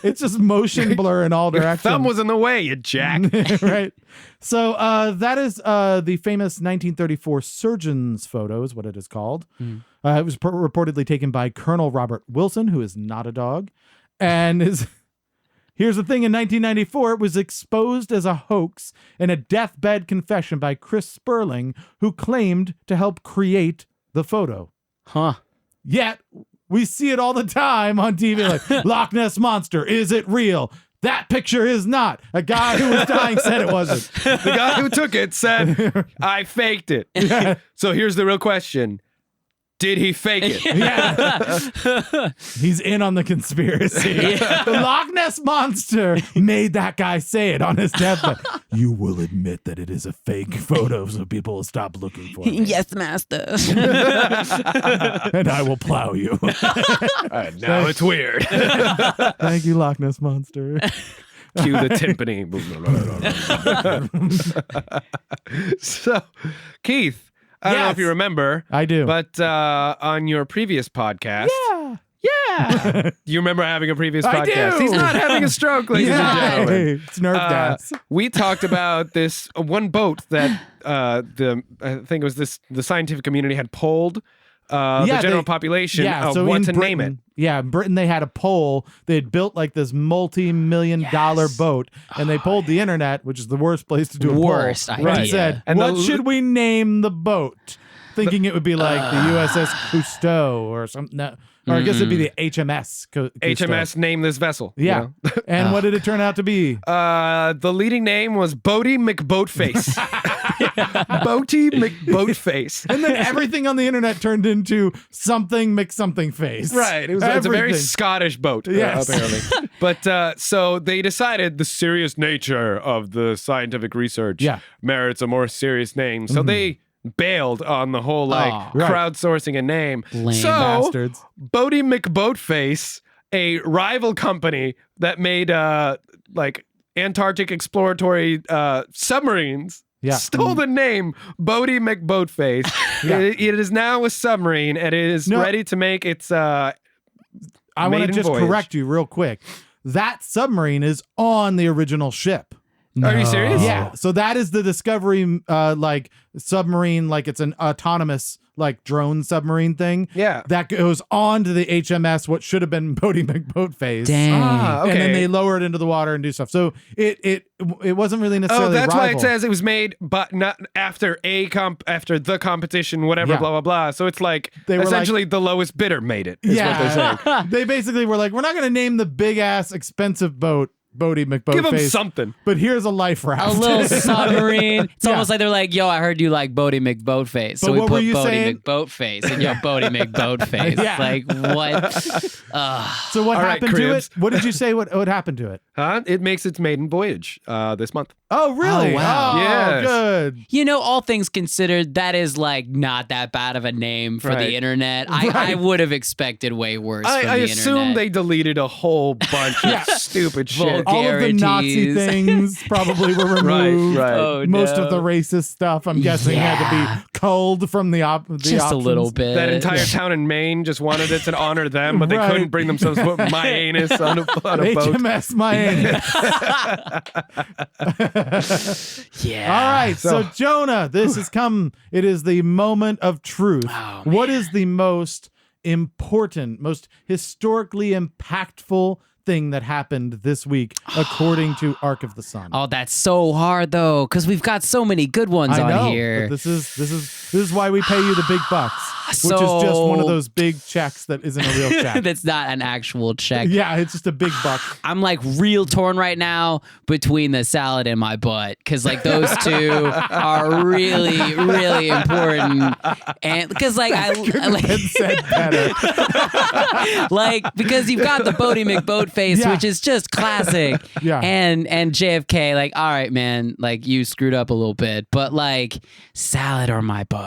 it's just motion blur in all Your directions. thumb was in the way, you jack. Right. So that is the famous 1934 surgeon's photo, is what it is called. It was reportedly taken by Colonel Robert Wilson, who is not a dog, and is. Here's the thing, in 1994, it was exposed as a hoax in a deathbed confession by Chris Sperling, who claimed to help create the photo. Huh. Yet, we see it all the time on TV, like, Loch Ness Monster, is it real? That picture is not. A guy who was dying said it wasn't. The guy who took it said, I faked it. Yeah. So here's the real question. Did he fake it? Yeah. He's in on the conspiracy. The Loch Ness Monster made that guy say it on his deathbed. You will admit that it is a fake photo so people will stop looking for it. Yes, master. And I will plow you. All right, now it's weird. Thank you, Loch Ness Monster. Cue the timpani. So, Keith, I don't know if Yes. you remember. I do. But on your previous podcast, Yeah. You remember having a previous I podcast? do. He's not having a stroke, ladies and gentlemen. It's nerve gas. We talked about this one boat that I think it was the scientific community had polled the general population of so what in to Britain, name it. Yeah, in Britain they had a poll. They had built like this multi-million-dollar boat, and they polled the internet, which is the worst place to do a Worst poll. idea. And said, And what the- should we name the boat? Thinking it would be like the USS Cousteau or something. No, or I guess it'd be the HMS. Cousteau. HMS name this vessel. you Yeah. know? And what did it turn out to be? The leading name was Bodie McBoatface. Boaty McBoatface. And then everything on the internet turned into something McSomething face. Right. It's a very Everything. Scottish boat, Yes. apparently. But so they decided the serious nature of the scientific research merits a more serious name. So they bailed on the whole Right. crowdsourcing a name. Lame so bastards. Bodie McBoatface, a rival company that made Antarctic exploratory submarines. Yeah. Stole the name Bodie McBoatface. It is now a submarine and it is ready to make its I want to maiden just voyage. correct you real quick. That submarine is on the original ship. Are you serious? Yeah. So that is the Discovery submarine, like it's an autonomous drone submarine thing. Yeah. That goes on to the HMS, what should have been Bodie McBoatface. Dang. Okay. And then they lower it into the water and do stuff. So it wasn't really necessarily that's why it rival. says it was made, but not after after the competition, whatever, Yeah. blah blah blah. So it's like They were essentially the lowest bidder made it. Is what they're saying. They basically were like, we're not going to name the big ass expensive boat Bodie McBoatface. Give them something. But here's a life raft. A little submarine. It's Yeah. almost like they're like, yo, I heard you like Bodie McBoatface. So But we what were put you Bodie saying? McBoatface and yo, Bodie McBoatface. Yeah. Like, what? So what All right, happened to Cribs. it? What did you say? What happened to it? Huh? It makes its maiden voyage this month. Oh, really? Oh, wow. Oh, Yes. good. You know, all things considered, that is like not that bad of a name for Right. the internet. I would have expected way worse from I the assume internet. they deleted a whole bunch of stupid shit. All of the Nazi Vulgarities. things probably were removed. Right. Oh, Most no. of the racist stuff, I'm guessing, had to be culled from the Just options. a little bit. That entire town in Maine just wanted it to honor them, but they Right. couldn't bring themselves to put my anus on a boat. HMS Miami. Yeah. All right, so Jonah, this has come. It is the moment of truth. Oh, What is the most important, most historically impactful thing that happened this week, according to Arc of the Sun? Oh, that's so hard though, because we've got so many good ones I know, on here. but this is why we pay you the big bucks, which is just So- one of those big checks that isn't a real check. That's not an actual check. Yeah, it's just a big buck. I'm like real torn right now between the salad and my butt because like those two are really, really important. And because like I like, It said better. like because you've got the Bodie McBoatface, Yeah. which is just classic. Yeah. And JFK, like, all right, man, like you screwed up a little bit, but like salad or my butt.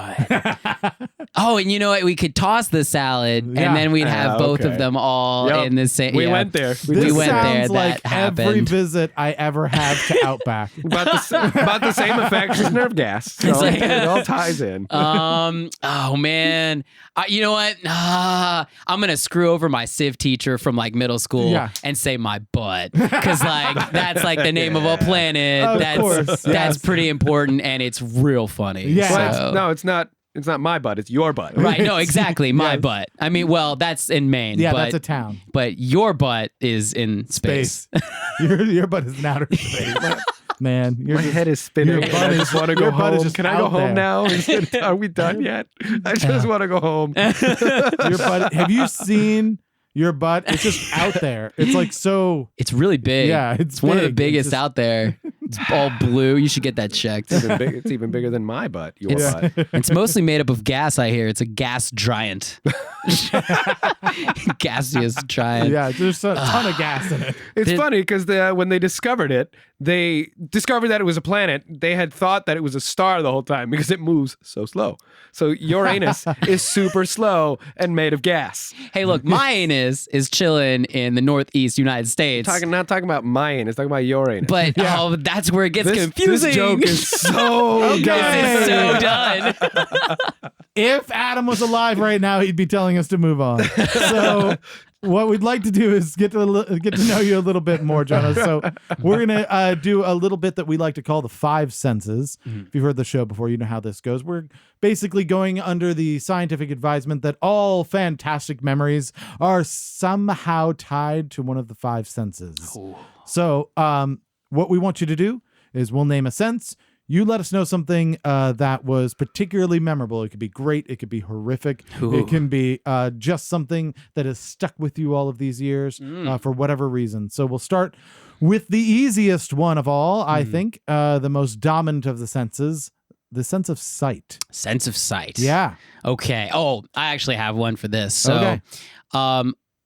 Oh, and you know what? We could toss the salad, Yeah. and then we'd have both okay. of them all Yep. in the same. We yeah. went there. We This went there. sounds like That every happened. visit I ever have to Outback. About the same effect as nerve gas. So It's like- it all ties in. Oh man, you know what? I'm gonna screw over my civ teacher from like middle school Yeah. and say my butt because like that's like the name of a planet. Of that's course, that's yes. pretty important and it's real funny. Yeah. But So- no, it's not. It's not my butt. It's your butt. Right, no, exactly. My Yes. butt. I mean, well, that's in Maine. Yeah, but, that's a town. But your butt is in space. your butt is in outer space. Man, My head is spinning. your butt I is- just want to your go butt is home. just Can I go out home there. now? Are we done yet? I just want to go home. your butt. Have you seen your butt? It's just out there. It's like so. It's really big. Yeah, it's one of the big. biggest It's just- out there. It's all blue. You should get that checked. It's even bigger than my butt. Your It's- butt. It's mostly made up of gas, I hear. It's a gas giant. Gaseous giant. Yeah, there's a ton of gas in it. It's funny because when they discovered it, they discovered that it was a planet, they had thought that it was a star the whole time because it moves so slow. So Uranus is super slow and made of gas. Hey, look, my anus is chilling in the northeast United States. Not talking about mine, it's talking about Uranus. But that's where it gets confusing. This joke is so This is so done. If Adam was alive right now, he'd be telling us to move on. So what we'd like to do is get to know you a little bit more, Jonah. So we're going to do a little bit that we like to call the five senses. If you've heard the show before, you know how this goes. We're basically going under the scientific advisement that all fantastic memories are somehow tied to one of the five senses. Ooh. So what we want you to do is we'll name a sense. You let us know something that was particularly memorable. It could be great. It could be horrific. Ooh. It can be just something that has stuck with you all of these years for whatever reason. So we'll start with the easiest one of all, I think, the most dominant of the senses, the sense of sight. Sense of sight. Yeah. Okay. Oh, I actually have one for this. So,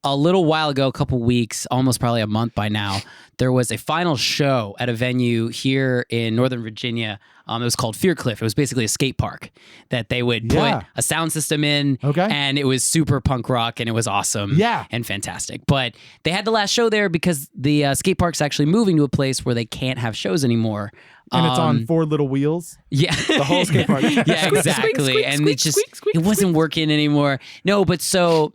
a little while ago, a couple weeks, almost probably a month by now, there was a final show at a venue here in Northern Virginia. It was called Fear Cliff. It was basically a skate park that they would put a sound system in, and it was super punk rock, and it was awesome and fantastic. But they had the last show there because the skate park's actually moving to a place where they can't have shows anymore. And it's on four little wheels. Yeah. The whole skate park. Yeah, exactly. And it wasn't working anymore. No, but so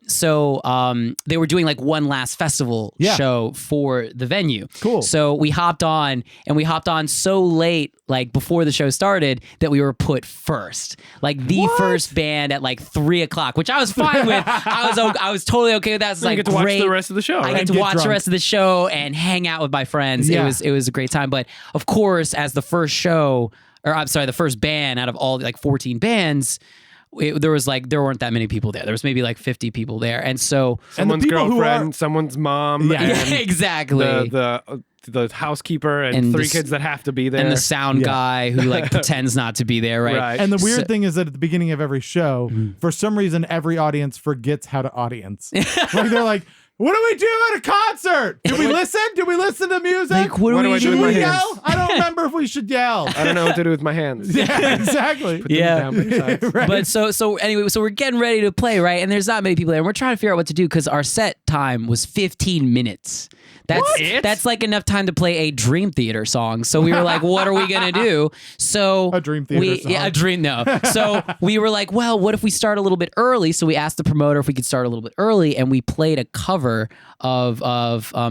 they were doing like one last festival show for the venue. Cool. So we hopped on so late, like before the show started, that we were put first. Like the first band at like 3:00, which I was fine with. I was totally okay with that. So you get to watch the rest of the show, right? I get to watch the rest of the show and hang out with my friends. Yeah. It was a great time. But of course, as the first show, or I'm sorry, the first band out of all like 14 bands, there weren't that many people there. There was maybe like 50 people there, and so someone's girlfriend, someone's mom, and exactly the housekeeper and three kids that have to be there, and the sound guy who like pretends not to be there, right? And the weird thing is that at the beginning of every show, for some reason, every audience forgets how to audience. Like they're like, what do we do at a concert? Do we listen? Do we listen to music? Like, what do I do Should with my we hands? yell? I don't remember if we should yell. I don't know what to do with my hands. Yeah, exactly. Put them down by your sides. Right. But so anyway, so we're getting ready to play, right? And there's not many people there. And we're trying to figure out what to do because our set time was 15 minutes. That's like enough time to play a Dream Theater song. So we were like, what are we gonna do? So A Dream Theater song. Yeah, a dream. No. So we were like, well, what if we start a little bit early? So we asked the promoter if we could start a little bit early, and we played a cover of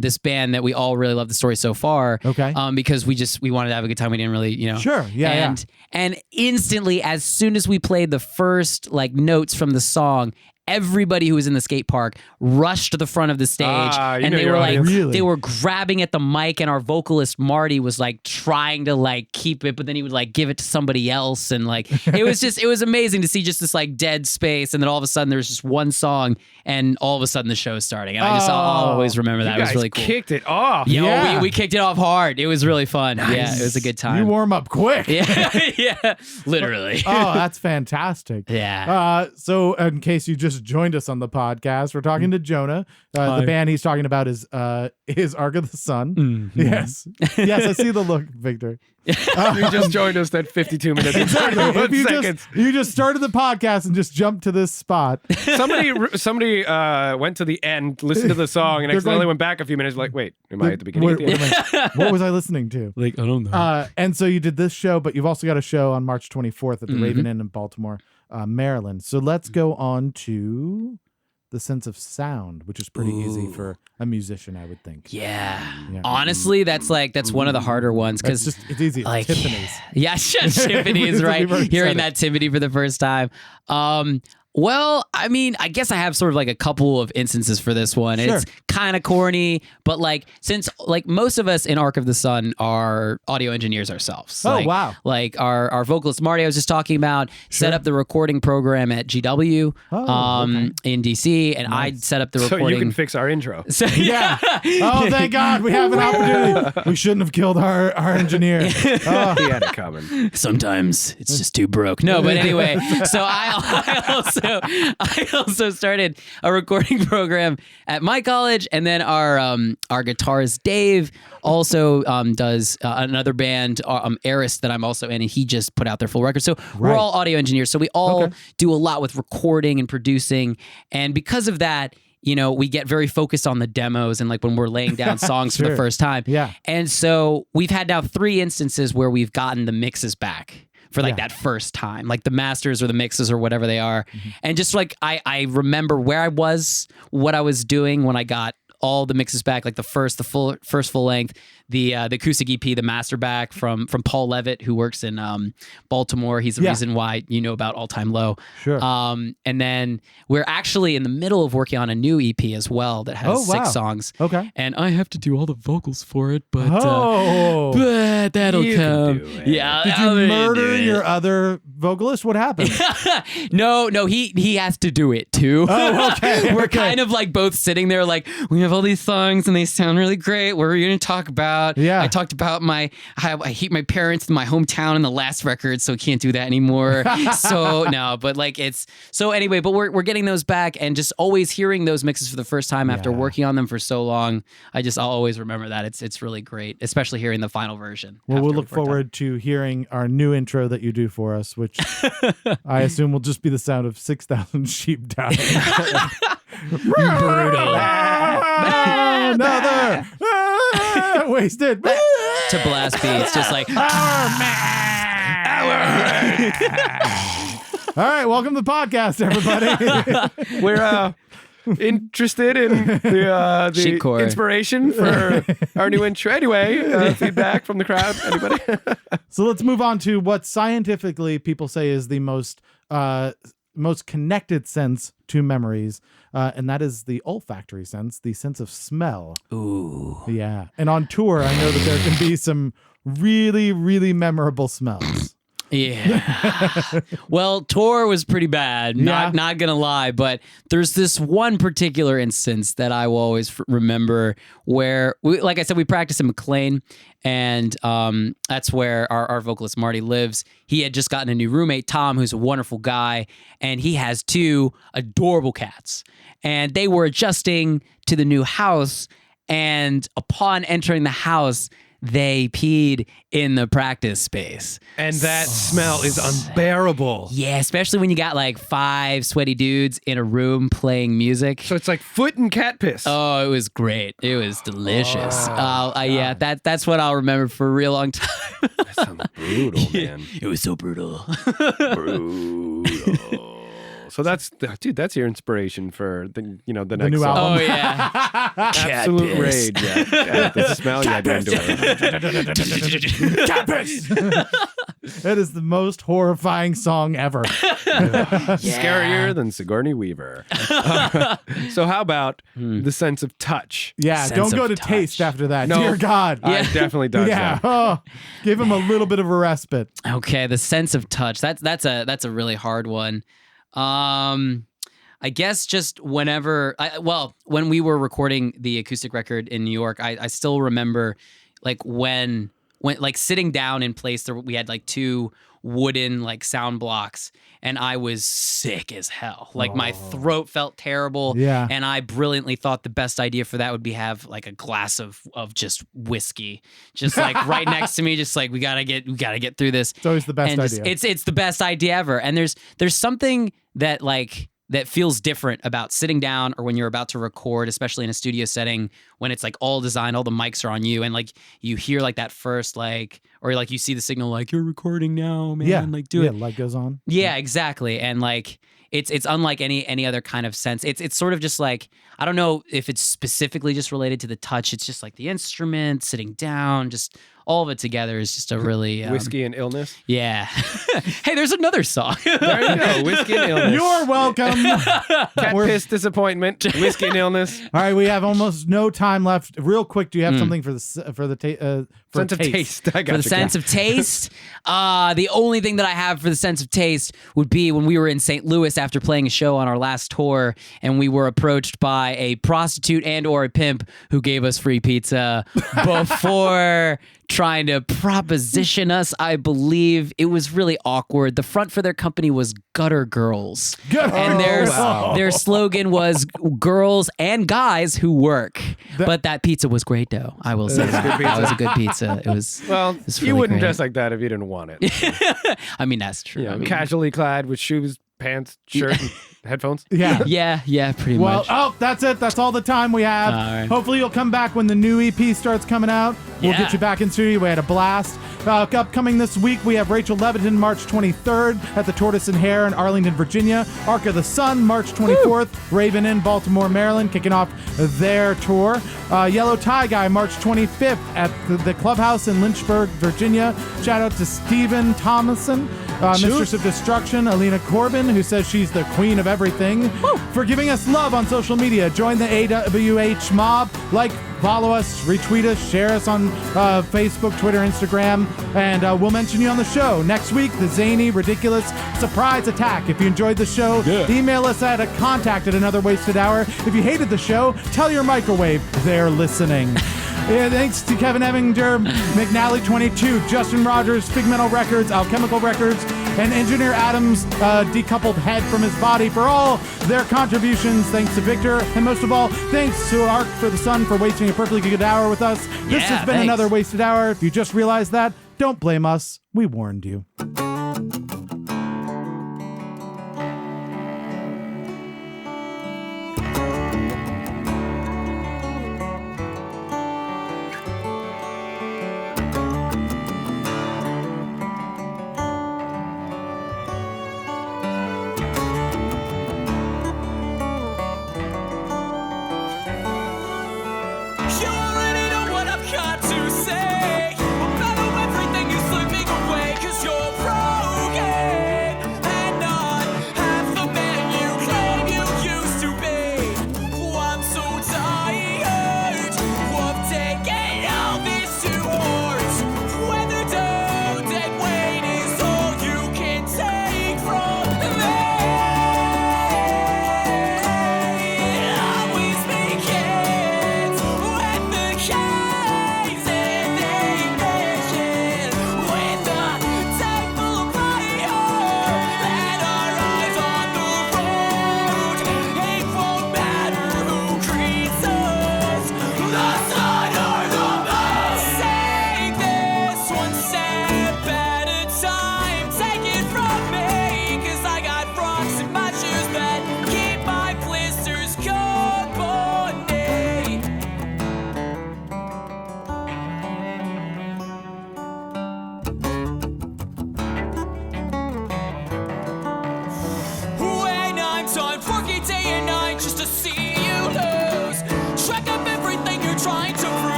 this band that we all really love the story so far. Okay. Because we wanted to have a good time. We didn't really, Sure. Yeah. And instantly, as soon as we played the first like notes from the song, everybody who was in the skate park rushed to the front of the stage, and they were like, they were grabbing at the mic, and our vocalist Marty was like trying to like keep it, but then he would like give it to somebody else, and like it was amazing to see just this like dead space, and then all of a sudden there was just one song, and all of a sudden the show's starting, and I'll always remember that. It was really cool. Kicked it off. Yeah, we kicked it off hard. It was really fun. Nice. Yeah, it was a good time. You warm up quick. Yeah, literally. Oh, that's fantastic. Yeah. So in case you just joined us on the podcast, we're talking to Jonah. The band he's talking about is Ark of the Sun. Mm-hmm. Yes, I see the look, Victor. You just joined us at 52 minutes and 31 seconds. You just started the podcast and just jumped to this spot. Somebody went to the end, listened to the song, and accidentally went back a few minutes. Like, wait, am I at the beginning? What was I listening to? Like, I don't know. And so you did this show, but you've also got a show on March 24th at the Raven Inn in Baltimore, Maryland. So let's go on to the sense of sound, which is pretty easy for a musician, I would think. Yeah. Honestly, that's one of the harder ones because it's easy. Like, timpanis. Yeah, timpanis, right? Hearing that timpani for the first time. Well, I mean, I guess I have sort of like a couple of instances for this one. Sure. It's kind of corny, but like since like most of us in Ark of the Sun are audio engineers ourselves. Oh, like, wow. Like our vocalist Marty, I was just talking about, set up the recording program at GW in DC, and I set up the recording. So you can fix our intro. So, yeah. Oh, thank God, we have an opportunity. We shouldn't have killed our engineer. Oh. He had it coming. Sometimes it's just too broke. No, but anyway, so I'll say I also started a recording program at my college, and then our guitarist Dave also does another band, Eris, that I'm also in, and he just put out their full record. So we're all audio engineers, so we all do a lot with recording and producing, and because of that, we get very focused on the demos and like when we're laying down songs for the first time. Yeah. And so we've had now 3 instances where we've gotten the mixes back for like that first time, like the masters or the mixes or whatever they are. And just like I remember where I was, what I was doing when I got all the mixes back, like the first full length, the acoustic EP, the master back from Paul Levitt, who works in Baltimore. He's the reason why you know about All Time Low. Sure. And then we're actually in the middle of working on a new EP as well that has 6 songs. Okay. And I have to do all the vocals for it, but but that'll come. Yeah. Did you murder your other vocalist? What happened? No, he has to do it too. Oh, okay. We're kind of like both sitting there like, we have all these songs and they sound really great. What are we going to talk about? Yeah. I talked about I hate my parents in my hometown in the last record, so I can't do that anymore. So no, but like anyway, but we're getting those back, and just always hearing those mixes for the first time after working on them for so long. I'll always remember that. It's really great, especially hearing the final version. Well, we'll look forward to hearing our new intro that you do for us, which I assume will just be the sound of 6,000 sheep dying. Brutal. Another wasted To blast beats, just like All right, welcome to the podcast, everybody. We're interested in the Sheep core. inspiration for our new intro. Anyway, feedback from the crowd. Anybody? So let's move on to what scientifically people say is the most connected sense to memories, and that is the olfactory sense, the sense of smell. ooh. Yeah. And on tour, I know that there can be some really, really memorable smells. Yeah. Well, tour was pretty bad. Not gonna lie, but there's this one particular instance that I will always remember where, like I said, we practiced in McLean, and that's where our vocalist Marty lives. He had just gotten a new roommate, Tom, who's a wonderful guy, and he has 2 adorable cats, and they were adjusting to the new house, and upon entering the house, they peed in the practice space. And that smell is unbearable. Yeah, especially when you got like 5 sweaty dudes in a room playing music. So it's like foot and cat piss. Oh, it was great. It was delicious. Yeah, that's what I'll remember for a real long time. That sounds brutal, man. It was so brutal. Brutal. So that's your inspiration for the next new song. album. Oh yeah. Absolute rage. Yeah. The smell you had to endure. That is the most horrifying song ever. Scarier than Sigourney Weaver. So how about the sense of touch? Yeah, Sense don't go of to touch. taste after that. No. Dear God. I definitely dodged Yeah. that. Oh, give him a little bit of a respite. Okay, the sense of touch. That's a really hard one. I guess just whenever, when we were recording the acoustic record in New York, I still remember like when like sitting down in place, we had like 2 wooden like sound blocks, and I was sick as hell. Like my throat felt terrible. Yeah. And I brilliantly thought the best idea for that would be have like a glass of just whiskey, just like right next to me, just like we gotta get through this. It's always the best And just- idea. It's the best idea ever. And there's something that that feels different about sitting down or when you're about to record, especially in a studio setting, when it's like all designed, all the mics are on you, and like you hear like that first or like you see the signal like you're recording now, man. Yeah. Like do it. Light goes on. Yeah, exactly. And like it's unlike any other kind of sense. It's sort of just like, I don't know if it's specifically just related to the touch. It's just like the instrument, sitting down, just all of it together is just a really Whiskey and illness. Yeah. Hey, there's another song. There you go. Whiskey and illness. You're welcome. Cat piss disappointment. Whiskey and illness. All right, we have almost no time left. Real quick, do you have something for the Sense of taste? taste. I got For the sense of taste, the only thing that I have for the sense of taste would be when we were in St. Louis after playing a show on our last tour, and we were approached by a prostitute and or a pimp who gave us free pizza before trying to proposition us. I believe it was really awkward. The front for their company was Gutter Girls. And their slogan was girls and guys who work. But that pizza was great, though. I will say that. That was a good pizza. It was. Well, it was you really wouldn't great. dress like that if you didn't want it. I mean, that's true. Yeah, I mean, casually clad with shoes, pants, shirt, and headphones. Yeah. yeah, pretty Well, much. that's it. That's all the time we have. All right. Hopefully you'll come back when the new EP starts coming out. We'll Yeah. get you back in studio. We had a blast. Upcoming this week, we have Rachel Leviton March 23rd at the Tortoise and Hare in Arlington, Virginia. Arc of the Sun March 24th. Raven Inn, Baltimore, Maryland, kicking off their tour. Yellow Tie Guy March 25th at the Clubhouse in Lynchburg, Virginia. Shout out to Stephen Thomason, Mistress of Destruction, Alina Corbin, who says she's the queen of everything, for giving us love on social media. Join the AWH mob. Like, follow us, retweet us, share us on Facebook, Twitter, Instagram, and we'll mention you on the show. Next week, the zany, ridiculous surprise attack. If you enjoyed the show, email us at a contact at Another Wasted Hour. If you hated the show, tell your microwave they're listening. Yeah, thanks to Kevin Evinger, McNally 22, Justin Rogers, Figmental Records, Alchemical Records, and Engineer Adams' decoupled head from his body for all their contributions. Thanks to Victor, and most of all, thanks to Arc for the Sun for wasting a perfectly good hour with us. This has been thanks. Another Wasted Hour. If you just realized that, don't blame us. We warned you.